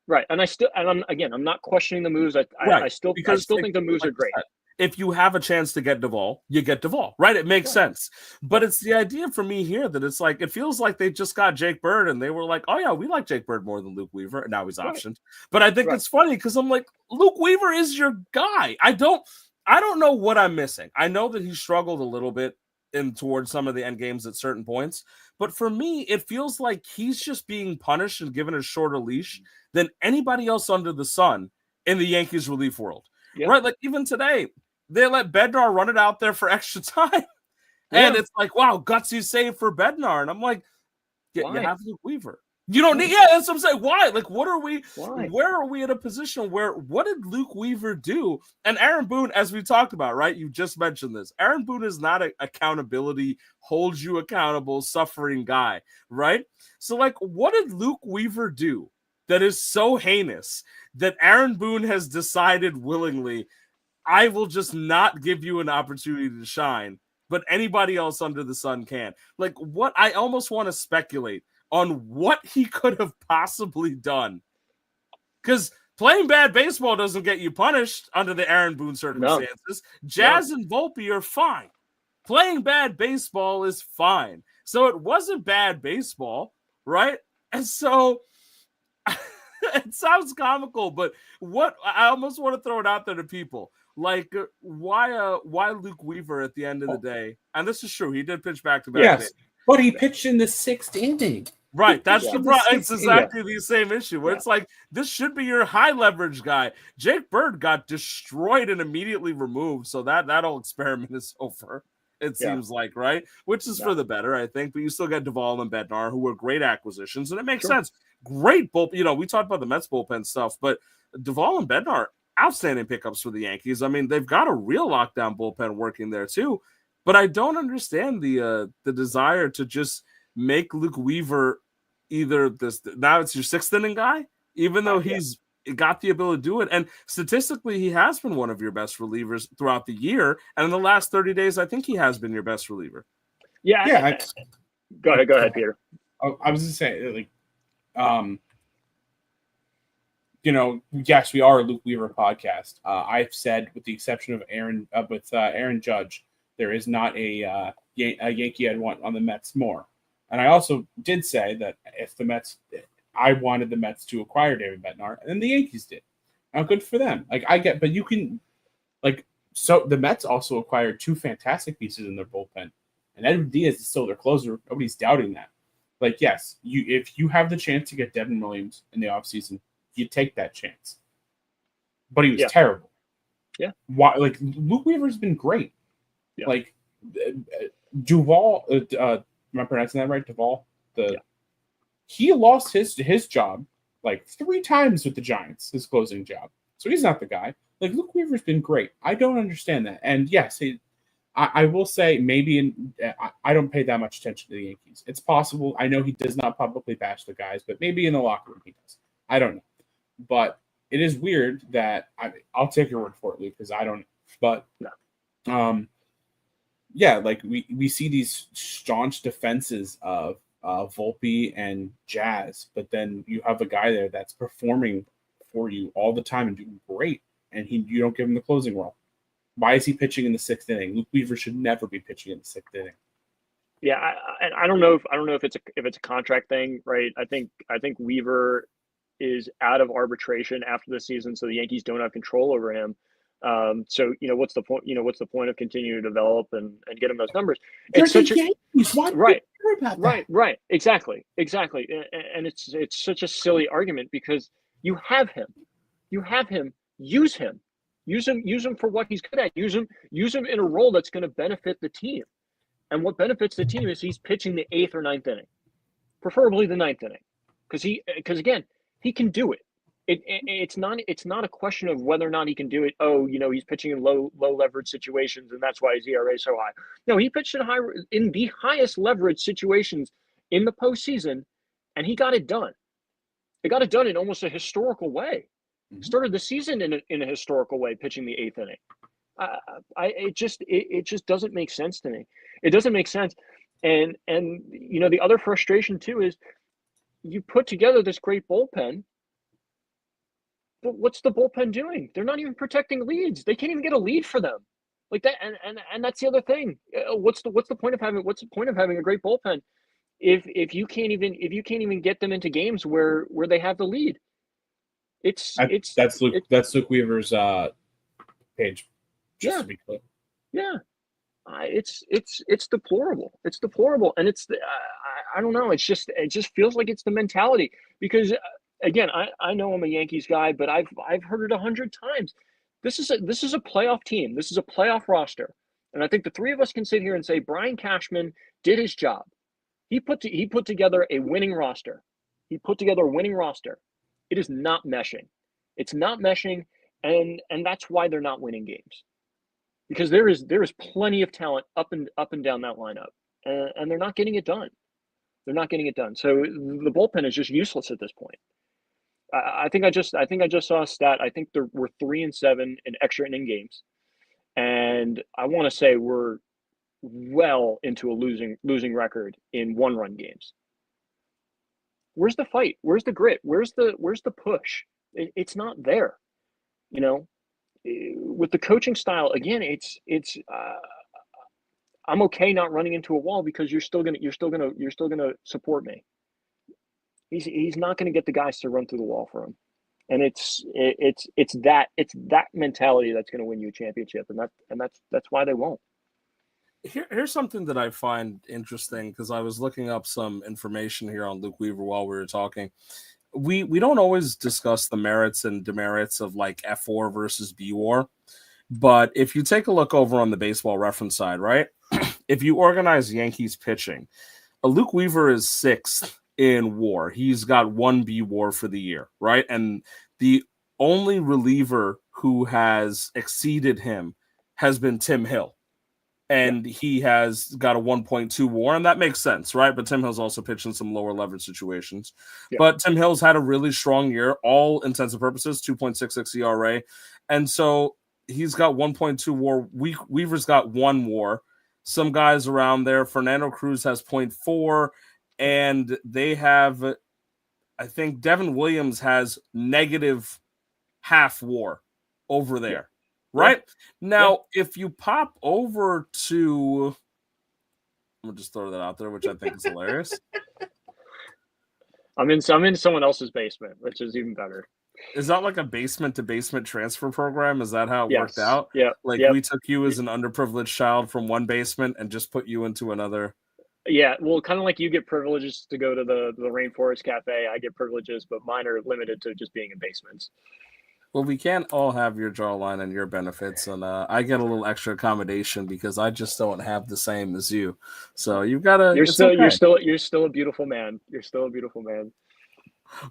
right. And I'm not questioning the moves. I still think the moves are great. If you have a chance to get Duvall, you get Duvall, right? It makes sense. But it's the idea for me here that it's it feels like they just got Jake Bird and they were like, oh yeah, we like Jake Bird more than Luke Weaver. And now he's optioned. But I think it's funny because I'm like, Luke Weaver is your guy. I don't know what I'm missing. I know that he struggled a little bit towards some of the end games at certain points. But for me, it feels like he's just being punished and given a shorter leash than anybody else under the sun in the Yankees relief world. Yep. Right? Even today, they let Bednar run it out there for extra time. And it's wow, gutsy save for Bednar. And I'm like, you have Luke Weaver. You don't need, that's what I'm saying. Why? Where are we in a position where, what did Luke Weaver do? And Aaron Boone, as we talked about, right? You just mentioned this. Aaron Boone is not an accountability, holds you accountable, suffering guy, right? So, what did Luke Weaver do that is so heinous that Aaron Boone has decided willingly, I will just not give you an opportunity to shine but anybody else under the sun can. Like, what I almost want to speculate on what he could have possibly done. Because playing bad baseball doesn't get you punished under the Aaron Boone circumstances. No. Jazz and Volpe are fine. Playing bad baseball is fine. So it wasn't bad baseball, right? And so it sounds comical, but what I almost want to throw it out there to people. Like, why Luke Weaver at the end of the day? And this is true. He did pitch back-to-back. Yes, but he pitched in the 6th inning. Right, that's the problem. It's exactly the same issue where it's like, this should be your high leverage guy. Jake Bird got destroyed and immediately removed, so that whole experiment is over. It seems like, right? Which is for the better, I think. But you still get Duvall and Bednar, who were great acquisitions, and it makes sense. Great bullpen. You know, we talked about the Mets bullpen stuff, but Duvall and Bednar, outstanding pickups for the Yankees. I mean, they've got a real lockdown bullpen working there too. But I don't understand the desire to just make Luke Weaver either this now it's your 6th inning guy, even though he's got the ability to do it. And statistically, he has been one of your best relievers throughout the year. And in the last 30 days, I think he has been your best reliever. Yeah. Go ahead, Peter. I was just saying, like, you know, yes, we are a Luke Weaver podcast. I've said, with the exception of Aaron Judge, there is not a Yankee I'd want on the Mets more. And I also did say that if the Mets, I wanted the Mets to acquire David Bednar, and the Yankees did. Now, good for them. Like, I get, but you can, like, so the Mets also acquired 2 fantastic pieces in their bullpen, and Edwin Diaz is still their closer. Nobody's doubting that. Like, yes, if you have the chance to get Devin Williams in the offseason, you take that chance. But he was terrible. Yeah. Why? Like, Luke Weaver's been great. Yeah. Like, Duvall, am I pronouncing that right? Duvall? He lost his job like 3 times with the Giants, his closing job. So he's not the guy. Like, Luke Weaver's been great. I don't understand that. And yes, I will say maybe I don't pay that much attention to the Yankees. It's possible. I know he does not publicly bash the guys, but maybe in the locker room he does. I don't know. But it is weird that I'll take your word for it, Luke, because I don't know. But yeah, like we see these staunch defenses of Volpe and Jazz, but then you have a guy there that's performing for you all the time and doing great, and you don't give him the closing role. Why is he pitching in the 6th inning? Luke Weaver should never be pitching in the 6th inning. Yeah, I don't know if it's a contract thing, right? I think Weaver is out of arbitration after the season, so the Yankees don't have control over him. So what's the point? What's the point of continuing to develop and get him those numbers? It's such Yankees. Why right, about that? right, exactly, and it's such a silly argument because you have him, use him for what he's good at, use him in a role that's going to benefit the team, and what benefits the team is he's pitching the 8th or 9th inning, preferably the 9th inning, because again he can do it. It's not a question of whether or not he can do it. Oh, he's pitching in low leverage situations, and that's why his ERA is so high. No, he pitched in the highest leverage situations in the postseason, and he got it done. He got it done in almost a historical way. Mm-hmm. Started the season in a historical way, pitching the 8th inning. It just doesn't make sense to me. It doesn't make sense, and the other frustration too is you put together this great bullpen. But what's the bullpen doing? They're not even protecting leads. They can't even get a lead for them, like that. And that's the other thing. What's the point of having a great bullpen if you can't even get them into games where they have the lead? That's Luke Weaver's page. Just to be clear. Yeah. It's deplorable. It's deplorable, and I don't know. It just feels like it's the mentality because. Again, I know I'm a Yankees guy, but I've heard it 100 times. This is a playoff team. This is a playoff roster, and I think the 3 of us can sit here and say Brian Cashman did his job. He put together a winning roster. It is not meshing. It's not meshing, and that's why they're not winning games. Because there is plenty of talent up and down that lineup, and they're not getting it done. They're not getting it done. So the bullpen is just useless at this point. I think I just saw a stat. I think we're 3-7 in extra inning games, and I want to say we're well into a losing record in one-run games. Where's the fight? Where's the grit? Where's the push? It's not there. You know, with the coaching style, again, it's I'm okay not running into a wall because you're still gonna support me. He's not gonna get the guys to run through the wall for him. And it's that mentality that's going to win you a championship, and that's why they won't. Here's something that I find interesting, because I was looking up some information here on Luke Weaver while we were talking. We don't always discuss the merits and demerits of like F4 versus B-WAR, but if you take a look over on the Baseball Reference side, right? If you organize Yankees pitching, Luke Weaver is 6th in WAR. He's got 1 B-WAR for the year, right? And the only reliever who has exceeded him has been Tim Hill. And he has got a 1.2 WAR, and that makes sense, right? But Tim Hill's also pitched in some lower leverage situations. Yeah. But Tim Hill's had a really strong year, all intents and purposes, 2.66 ERA. And so he's got 1.2 WAR. Weaver's got 1 WAR. Some guys around there. Fernando Cruz has 0.4, and they have, I think Devin Williams has negative half WAR over there. Right? Now, if you pop over to, I'm gonna just throw that out there, which I think is hilarious. I'm in someone else's basement, which is even better. Is that like a basement to basement transfer program? Is that how it worked out? Yeah. Like we took you as an underprivileged child from one basement and just put you into another. Yeah, well, kind of like you get privileges to go to the Rainforest Cafe. I get privileges, but mine are limited to just being in basements. Well, we can't all have your jawline and your benefits, and I get a little extra accommodation because I just don't have the same as you. So you've got to. You're still a beautiful man. You're still a beautiful man.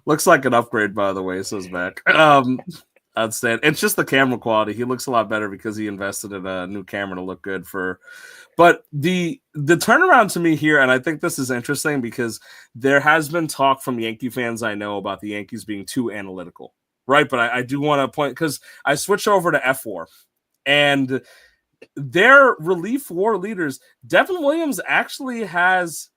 Looks like an upgrade, by the way. Says Mac. Outstanding. It's just the camera quality. He looks a lot better because he invested in a new camera to look good for. But the turnaround to me here, and I think this is interesting because there has been talk from Yankee fans I know about the Yankees being too analytical. Right, but I do want to point, because I switched over to F4, and their relief WAR leaders, Devin Williams actually has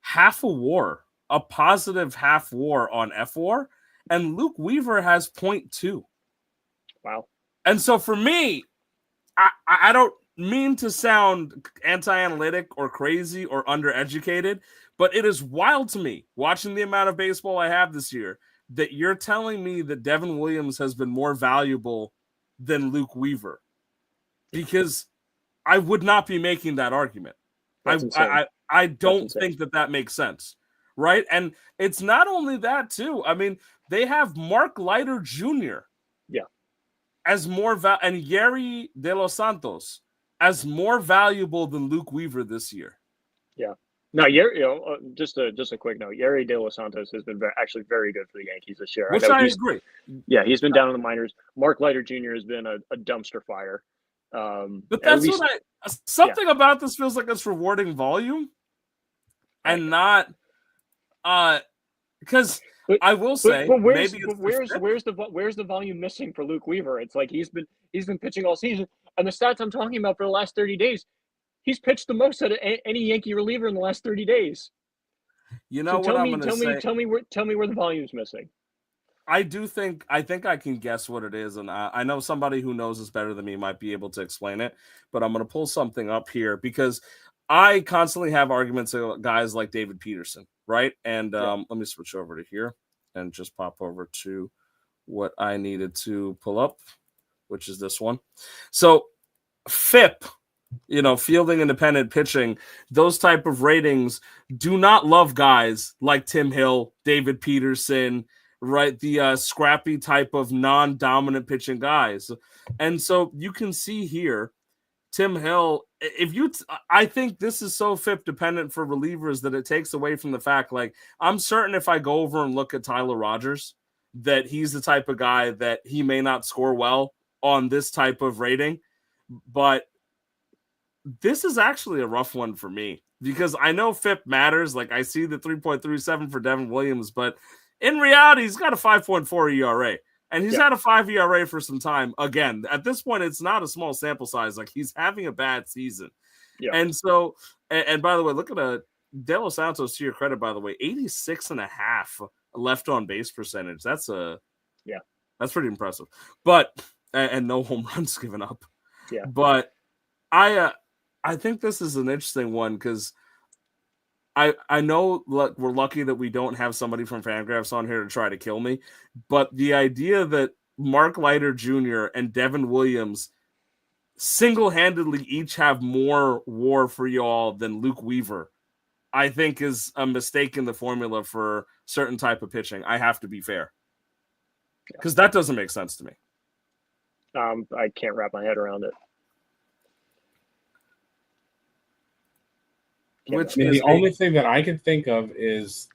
half a WAR, a positive half WAR on F4, and Luke Weaver has 0.2. Wow. And so for me, I don't mean to sound anti-analytic or crazy or undereducated, but it is wild to me, watching the amount of baseball I have this year, that you're telling me that Devin Williams has been more valuable than Luke Weaver, because I would not be making that argument. I don't think that makes sense, right? And it's not only that too. I mean, they have Mark Leiter Jr. as more and Yerry De Los Santos as more valuable than Luke Weaver this year. Yeah. No, just a quick note. Yerry De Los Santos has been actually very good for the Yankees this year. Which I agree. Yeah, he's been down in the minors. Mark Leiter Jr. has been a dumpster fire. But that's something about this feels like it's rewarding volume, and not because I will say, where's the volume missing for Luke Weaver? It's like he's been pitching all season, and the stats I'm talking about for the last 30 days. He's pitched the most out of any Yankee reliever in the last 30 days. You know what I'm going to say? Tell me where the volume's missing. I think I can guess what it is, and I know somebody who knows this better than me might be able to explain it, but I'm going to pull something up here because I constantly have arguments with guys like David Peterson, right? And let me switch over to here and just pop over to what I needed to pull up, which is this one. So FIP, fielding independent pitching, those type of ratings do not love guys like Tim Hill, David Peterson, right? The scrappy type of non-dominant pitching guys. And so you can see here, Tim Hill, I think this is so FIP dependent for relievers that it takes away from the fact, like, I'm certain if I go over and look at Tyler Rogers, that he's the type of guy that he may not score well on this type of rating, but this is actually a rough one for me because I know FIP matters. Like, I see the 3.37 for Devin Williams, but in reality, he's got a 5.4 ERA, and he's had a 5 ERA for some time. Again, at this point, it's not a small sample size. Like, he's having a bad season. Yeah. And so, and by the way, look at De Los Santos, to your credit, by the way, 86.5 left on base percentage. That's pretty impressive. But and no home runs given up. Yeah. But I think this is an interesting one because I know we're lucky that we don't have somebody from Fangraphs on here to try to kill me, but the idea that Mark Leiter Jr. and Devin Williams single-handedly each have more WAR for y'all than Luke Weaver, I think is a mistake in the formula for certain type of pitching. I have to be fair. Because that doesn't make sense to me. I can't wrap my head around it. The only thing that I can think of is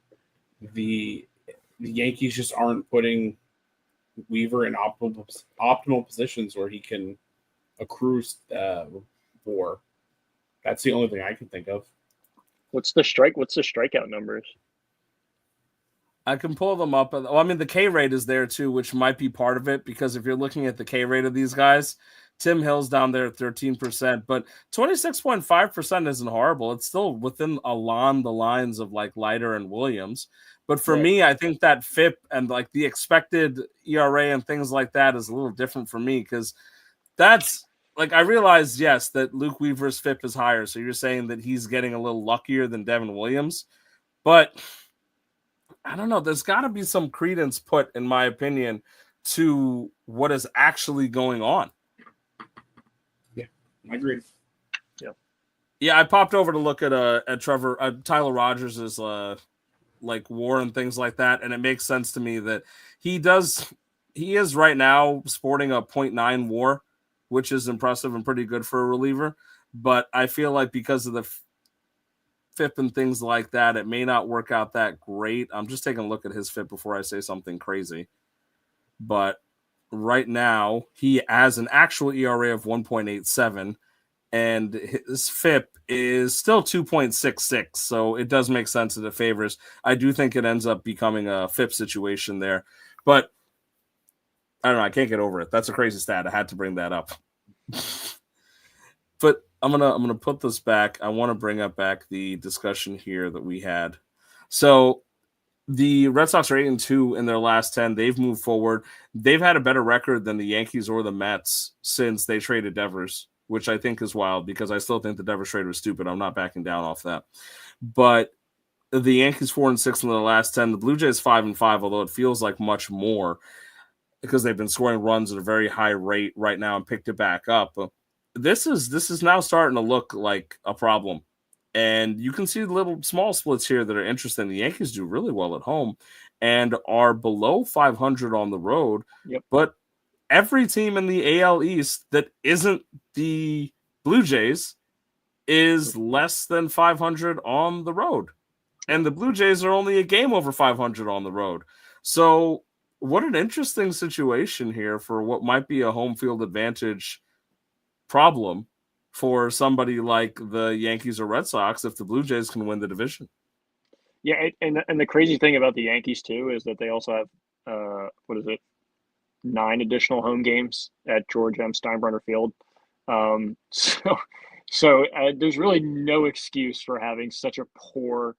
the Yankees just aren't putting Weaver in optimal positions where he can accrue WAR. That's the only thing I can think of. What's the strikeout numbers? I can pull them up. Well, I mean, the K rate is there too, which might be part of it because if you're looking at the K rate of these guys, Tim Hill's down there at 13%, but 26.5% isn't horrible. It's still within along the lines of like Leiter and Williams. But for me, I think that FIP and like the expected ERA and things like that is a little different for me because that's like I realize, yes, that Luke Weaver's FIP is higher. So you're saying that he's getting a little luckier than Devin Williams. But I don't know. There's got to be some credence put, in my opinion, to what is actually going on. Yeah, I agree. Yeah, I popped over to look at Tyler Rogers' like WAR and things like that, and it makes sense to me that he is right now sporting a 0.9 WAR, which is impressive and pretty good for a reliever. But I feel like because of the FIP and things like that, it may not work out that great. I'm just taking a look at his FIP before I say something crazy. But right now, he has an actual ERA of 1.87, and his FIP is still 2.66. So it does make sense that it favors. I do think it ends up becoming a FIP situation there. But I don't know. I can't get over it. That's a crazy stat. I had to bring that up. But I'm gonna put this back. I want to bring up back the discussion here that we had. So the Red Sox are 8-2 in their last 10. They've moved forward. They've had a better record than the Yankees or the Mets since they traded Devers, which I think is wild because I still think the Devers trade was stupid. I'm not backing down off that. But the Yankees 4-6 in their last 10. The Blue Jays 5-5, although it feels like much more because they've been scoring runs at a very high rate right now and picked it back up. This is now starting to look like a problem. And you can see the little small splits here that are interesting. The Yankees do really well at home and are below 500 on the road. Yep. But every team in the AL East that isn't the Blue Jays is less than 500 on the road. And the Blue Jays are only a game over 500 on the road. So what an interesting situation here for what might be a home field advantage problem for somebody like the Yankees or Red Sox if the Blue Jays can win the division. Yeah, and the crazy thing about the Yankees too is that they also have 9 additional home games at George M. Steinbrenner Field. So there's really no excuse for having such a poor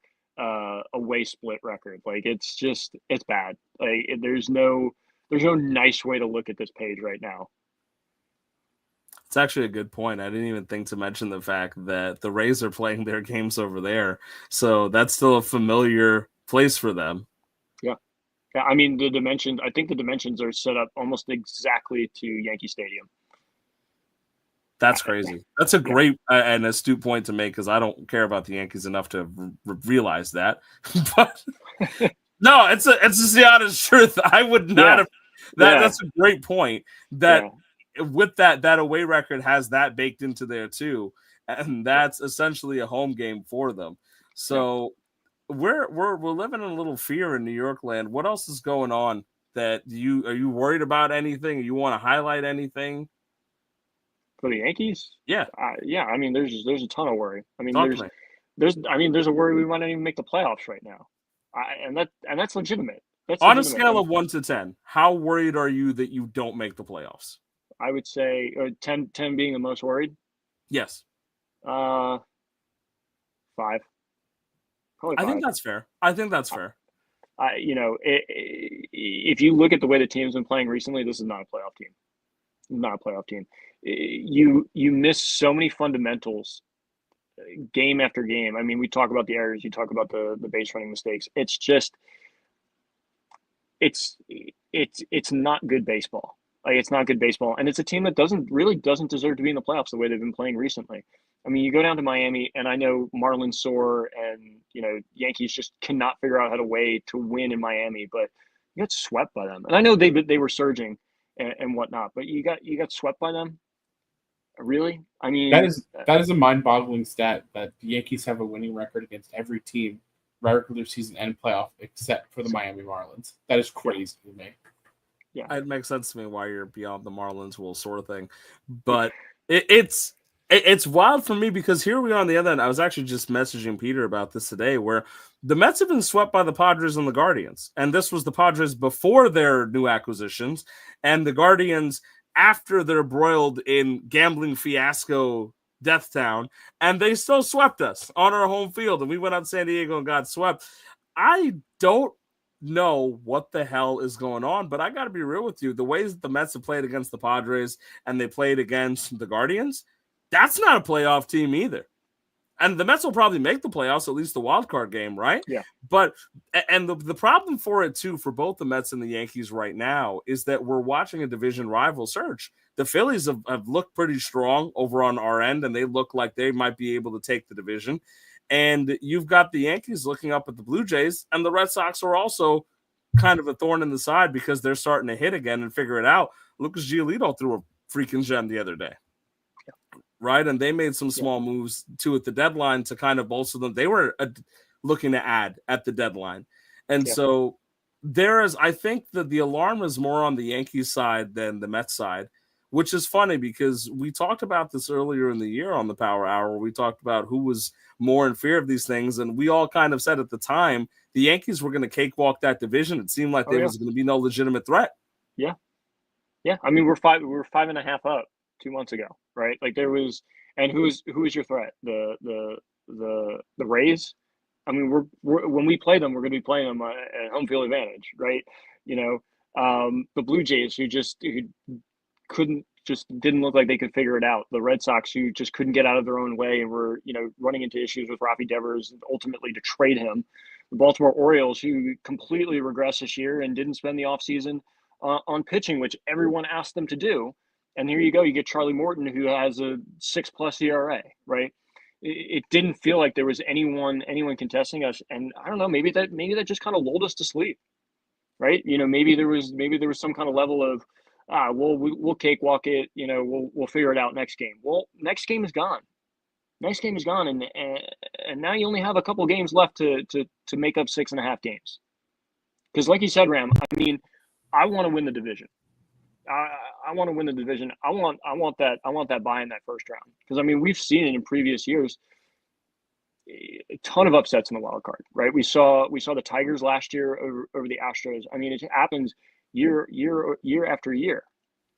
away split record. Like it's bad. Like there's no nice way to look at this page right now. It's actually a good point. I didn't even think to mention the fact that the Rays are playing their games over there. So that's still a familiar place for them. Yeah. I mean, I think the dimensions are set up almost exactly to Yankee Stadium. That's crazy. That's a great and astute point to make because I don't care about the Yankees enough to realize that. But no, it's just the honest truth. I would not have that. That's a great point. With that away record has that baked into there too, and that's essentially a home game for them. So we're living in a little fear in New York land. What else is going on that are you worried about anything? You want to highlight anything for the Yankees? Yeah. I mean, there's a ton of worry. I mean, there's a worry we might not even make the playoffs right now, and that's legitimate. That's on legitimate. A scale of 1 to 10. How worried are you that you don't make the playoffs? I would say 10 being the most worried. Yes. 5. Probably I 5. think that's fair. I think that's fair. If you look at the way the team's been playing recently, this is not a playoff team. Not a playoff team. You miss so many fundamentals game after game. I mean, we talk about the errors, you talk about the base running mistakes. It's just it's not good baseball. Like, it's not good baseball, and it's a team that doesn't deserve to be in the playoffs the way they've been playing recently. I mean, you go down to Miami, and I know Marlins sore, and Yankees just cannot figure out how to win in Miami, but you got swept by them. And I know they were surging and whatnot, but you got swept by them. Really? I mean, that is a mind-boggling stat that the Yankees have a winning record against every team, regular season and playoff, except for the Miami Marlins. That is crazy to me. Yeah, it makes sense to me why you're beyond the Marlins will sort of thing, but it's wild for me because here we are on the other end. I was actually just messaging Peter about this today, where the Mets have been swept by the Padres and the Guardians, and this was the Padres before their new acquisitions, and the Guardians after they're broiled in gambling fiasco death town, and they still swept us on our home field, and we went out to San Diego and got swept. I don't know what the hell is going on, but I got to be real with you. The ways that the Mets have played against the Padres and they played against the Guardians, that's not a playoff team either. And the Mets will probably make the playoffs, at least the wild card game, right? Yeah. But and the problem for it too, for both the Mets and the Yankees right now, is that we're watching a division rival surge. The Phillies have looked pretty strong over on our end, and they look like they might be able to take the division. And you've got the Yankees looking up at the Blue Jays, and the Red Sox are also kind of a thorn in the side because they're starting to hit again and figure it out. Lucas Giolito threw a freaking gem the other day. Right, and they made some small moves too at the deadline to kind of bolster them. They were looking to add at the deadline, and so I think that the alarm is more on the Yankees side than the Mets side, which is funny because we talked about this earlier in the year on the Power Hour. Where we talked about who was more in fear of these things, and we all kind of said at the time the Yankees were going to cakewalk that division. It seemed like there was going to be no legitimate threat. Yeah. I mean, we're 5.5 up 2 months ago, right? Like there was, and who is your threat? The Rays. I mean, we're when we play them, we're going to be playing them at home field advantage, right? The Blue Jays who didn't look like they could figure it out. The Red Sox who just couldn't get out of their own way and were running into issues with Rafi Devers, ultimately to trade him. The Baltimore Orioles who completely regressed this year and didn't spend the offseason on pitching, which everyone asked them to do. And here you go. You get Charlie Morton, who has a 6+ ERA, right? It didn't feel like there was anyone contesting us, and I don't know. Maybe that just kind of lulled us to sleep, right? Maybe there was some kind of level of, we'll cakewalk it. We'll figure it out next game. Well, next game is gone. Next game is gone, and now you only have a couple games left to make up 6.5 games. Because, like you said, Ram, I mean, I want to win the division. I want to win the division. I want that buy in that first round, because I mean we've seen it in previous years. A ton of upsets in the wild card, right? We saw the Tigers last year over the Astros. I mean, it happens year after year.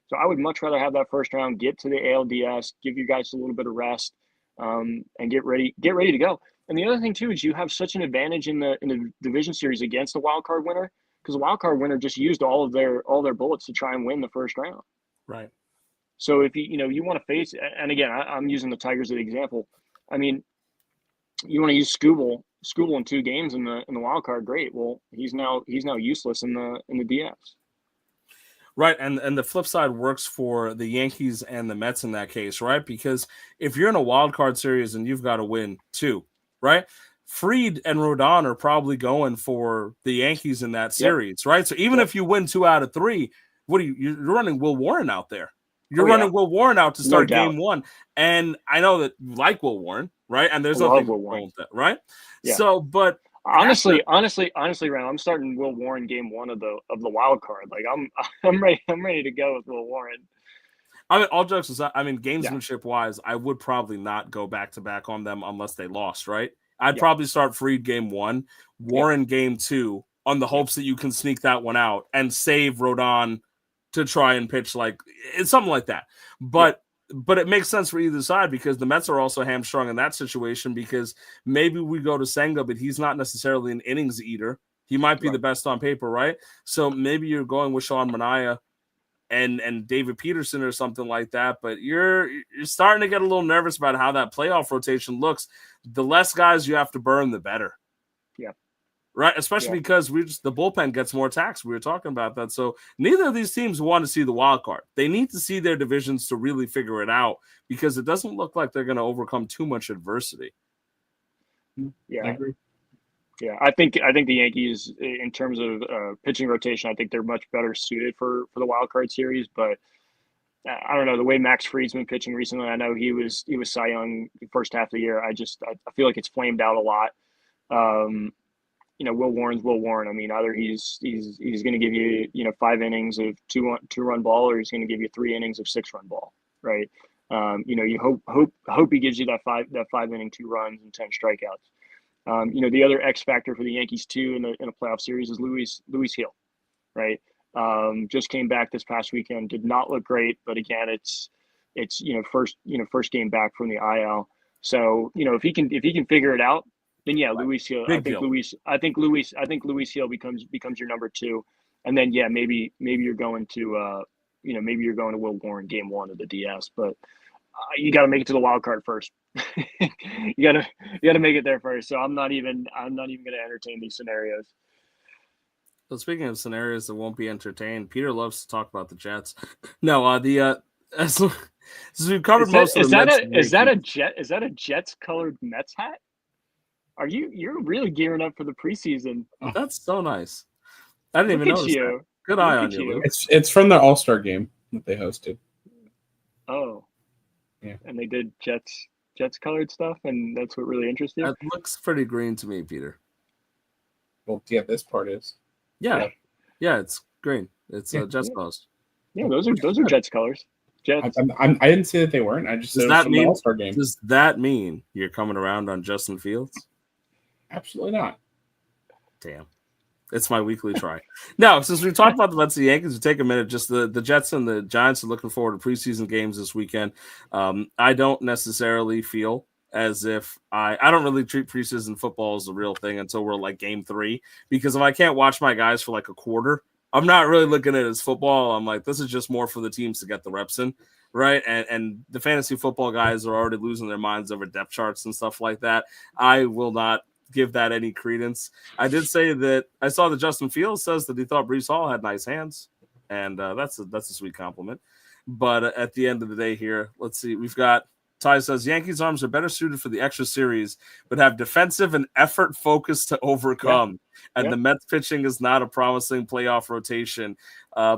So I would much rather have that first round, get to the ALDS, give you guys a little bit of rest, and get ready to go. And the other thing too is you have such an advantage in the division series against the wild card winner, because the wild card winner just used all their bullets to try and win the first round. Right. So if you want to face, and again, I'm using the Tigers as an example. I mean, you want to use Skubal in 2 games in the wild card. Great. Well, he's now useless in the DS. Right, and the flip side works for the Yankees and the Mets in that case, right? Because if you're in a wild card series and you've got to win 2, right? Fried and Rodon are probably going for the Yankees in that series, right? So even if you win 2 out of 3, you're running Will Warren out there. You're running Will Warren out to start game 1. And I know that you like Will Warren, right? And there's nothing wrong with that, right? Yeah. So, but honestly, Ram, I'm starting Will Warren game 1 of the wild card. Like I'm ready to go with Will Warren. I mean, all jokes aside, I mean, gamesmanship wise, I would probably not go back to back on them unless they lost, right? I'd probably start Fried game 1, Warren game 2, on the hopes that you can sneak that one out and save Rodon to try and pitch like it's something like that. But but it makes sense for either side because the Mets are also hamstrung in that situation because maybe we go to Senga, but he's not necessarily an innings eater. He might be the best on paper, right? So maybe you're going with Sean Manaea and David Peterson or something like that, but you're starting to get a little nervous about how that playoff rotation looks. The less guys you have to burn, the better. Yeah. Right, especially because the bullpen gets more taxed. We were talking about that. So neither of these teams want to see the wild card. They need to see their divisions to really figure it out because it doesn't look like they're going to overcome too much adversity. Yeah, I agree. Yeah, I think the Yankees, in terms of pitching rotation, I think they're much better suited for the wild card series. But I don't know the way Max Fried's been pitching recently. I know he was Cy Young the first half of the year. I feel like it's flamed out a lot. Will Warren's Will Warren. I mean, either he's going to give you 5 innings of two-run ball, or he's going to give you 3 innings of 6-run ball, right? You hope he gives you that 5 inning 2 runs and 10 strikeouts. The other X factor for the Yankees too in a playoff series is Luis Gil, right? Just came back this past weekend, did not look great, but again, it's first game back from the IL. So if he can figure it out, then yeah, Luis Gil. I think Luis Gil becomes your number 2, and then maybe you're going to Will Warren game 1 of the DS, but you got to make it to the wild card first. you gotta make it there first. So I'm not even going to entertain these scenarios. So speaking of scenarios that won't be entertained, Peter loves to talk about the Jets. No, as we've covered most of the Mets. Is that a Jets colored Mets hat? You're really gearing up for the preseason? That's so nice. I didn't even notice that. Good eye on you, Luke. It's from the All-Star game that they hosted. Oh, yeah. And they did Jets colored stuff, and that's what really interests you? That looks pretty green to me, Peter. Well, yeah, this part is. Yeah, it's green. It's Jets colors. Yeah, those are Jets colors. Jets. I didn't say that they weren't. I just said it was from the All-Star game. Does that mean you're coming around on Justin Fields? Absolutely not. Damn. It's my weekly try. Now, since we talked about the Mets and the Yankees, we'll take a minute. Just the Jets and the Giants are looking forward to preseason games this weekend. I don't necessarily feel as if I don't really treat preseason football as a real thing until we're like game 3, because if I can't watch my guys for like a quarter, I'm not really looking at it as football. I'm like, this is just more for the teams to get the reps in, right? And the fantasy football guys are already losing their minds over depth charts and stuff like that. I will not give that any credence. I did say that I saw that Justin Fields says that he thought Breece Hall had nice hands, and that's a sweet compliment. But at the end of the day here, let's see. We've got Ty says Yankees arms are better suited for the extra series, but have defensive and effort focus to overcome. Yeah. And the Mets pitching is not a promising playoff rotation.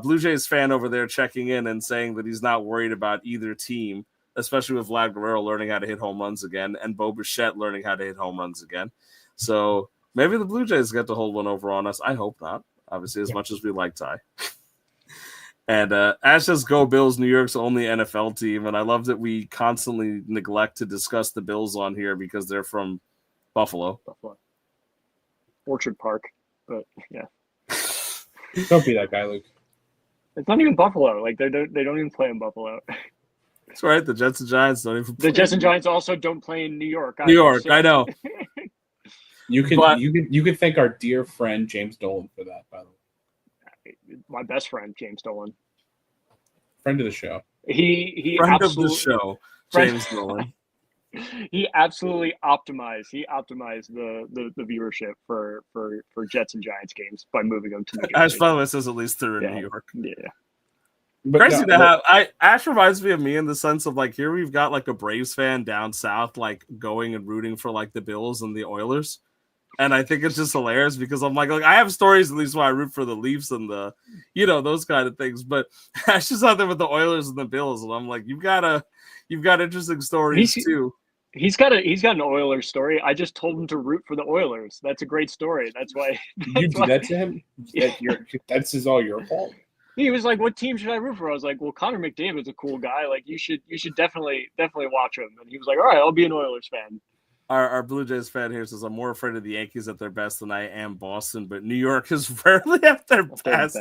Blue Jays fan over there checking in and saying that he's not worried about either team, especially with Vlad Guerrero learning how to hit home runs again and Bo Bichette learning how to hit home runs again. So maybe the Blue Jays get to hold one over on us. I hope not, obviously, as much as we like Ty. And Ash says, go Bills, New York's only NFL team. And I love that we constantly neglect to discuss the Bills on here because they're from Buffalo. Orchard Park, but yeah. Don't be that guy, Luke. It's not even Buffalo. Like they don't even play in Buffalo. That's right. The Jets and Giants don't even play. The Jets and Giants also don't play in New York. New York, I know. You can thank our dear friend James Dolan for that, by the way. My best friend, James Dolan. Friend of the show. He friend of the show, James Dolan. He absolutely optimized. He optimized the viewership for Jets and Giants games by moving them to New York. Ash, by the way, says at least 3 in New York. Yeah. But crazy to have. Ash reminds me of me in the sense of like here we've got like a Braves fan down south like going and rooting for like the Bills and the Oilers, and I think it's just hilarious because I'm like I have stories at least why I root for the Leafs and the those kind of things, but Ash is out there with the Oilers and the Bills, and I'm like you've got interesting stories too. He's got an Oilers story. I just told him to root for the Oilers. That's a great story. That's why you do that to him. That's all your fault. He was like, "What team should I root for?" I was like, "Well, Connor McDavid's a cool guy. Like, you should definitely watch him." And he was like, "All right, I'll be an Oilers fan." Our Blue Jays fan here says, I'm more afraid of the Yankees at their best than I am Boston, but New York is rarely at their best.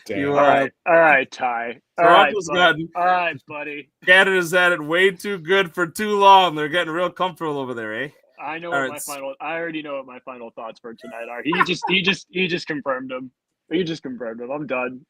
Damn. All right, Ty. Toronto's gotten, all right, buddy. Canada's had it way too good for too long. They're getting real comfortable over there, eh? I know All what right. I already know what my final thoughts for tonight are. He just confirmed them. He just confirmed them. I'm done.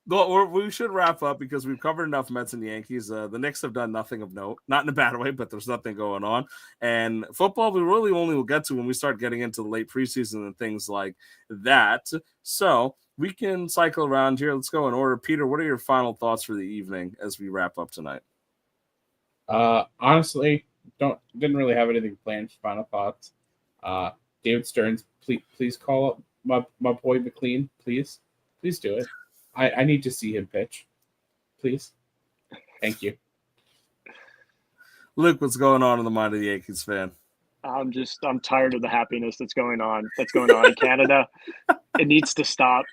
Well, we should wrap up because we've covered enough Mets and Yankees. The Knicks have done nothing of note, not in a bad way, but there's nothing going on. And football, we really only will get to when we start getting into the late preseason and things like that. So we can cycle around here. Let's go in order. Peter, what are your final thoughts for the evening as we wrap up tonight? Honestly, didn't really have anything planned for final thoughts. David Stearns, please call up my boy McLean, please do it. I need to see him pitch, please. Thank you. Luke, what's going on in the mind of the Yankees fan? I'm tired of the happiness that's going on in Canada. It needs to stop.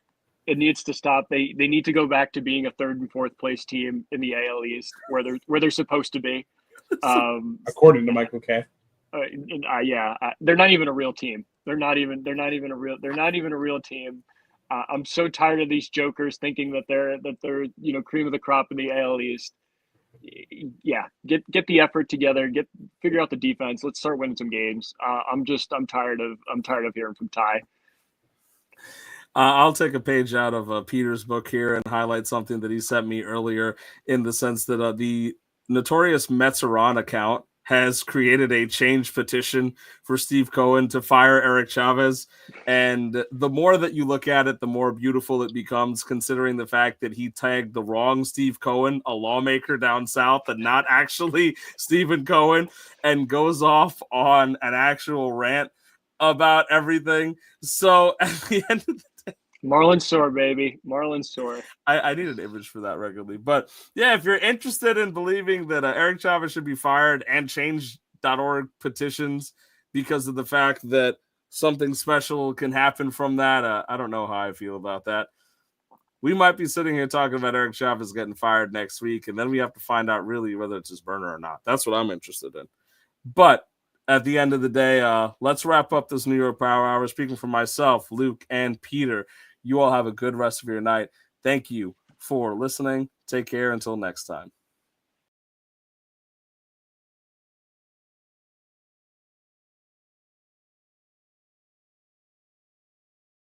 It needs to stop. They need to go back to being a third and fourth place team in the AL East where they're supposed to be. According to Michael Kay. They're not even a real team. They're not even a real team. I'm so tired of these jokers thinking that they're cream of the crop in the AL East. Yeah, get the effort together. Figure out the defense. Let's start winning some games. I'm tired of hearing from Ty. I'll take a page out of Peter's book here and highlight something that he sent me earlier, in the sense that the notorious Metzeron account has created a change petition for Steve Cohen to fire Eric Chavez. And the more that you look at it, the more beautiful it becomes, considering the fact that he tagged the wrong Steve Cohen, a lawmaker down south, and not actually Stephen Cohen, and goes off on an actual rant about everything. So at the end of the Marlon Sore, baby. Marlon Sore. I need an image for that regularly. But yeah, if you're interested in believing that Eric Chavez should be fired, and change.org petitions because of the fact that something special can happen from that, I don't know how I feel about that. We might be sitting here talking about Eric Chavez getting fired next week, and then we have to find out really whether it's his burner or not. That's what I'm interested in. But at the end of the day, let's wrap up this New York Power Hour. Speaking for myself, Luke, and Peter, you all have a good rest of your night. Thank you for listening. Take care until next time.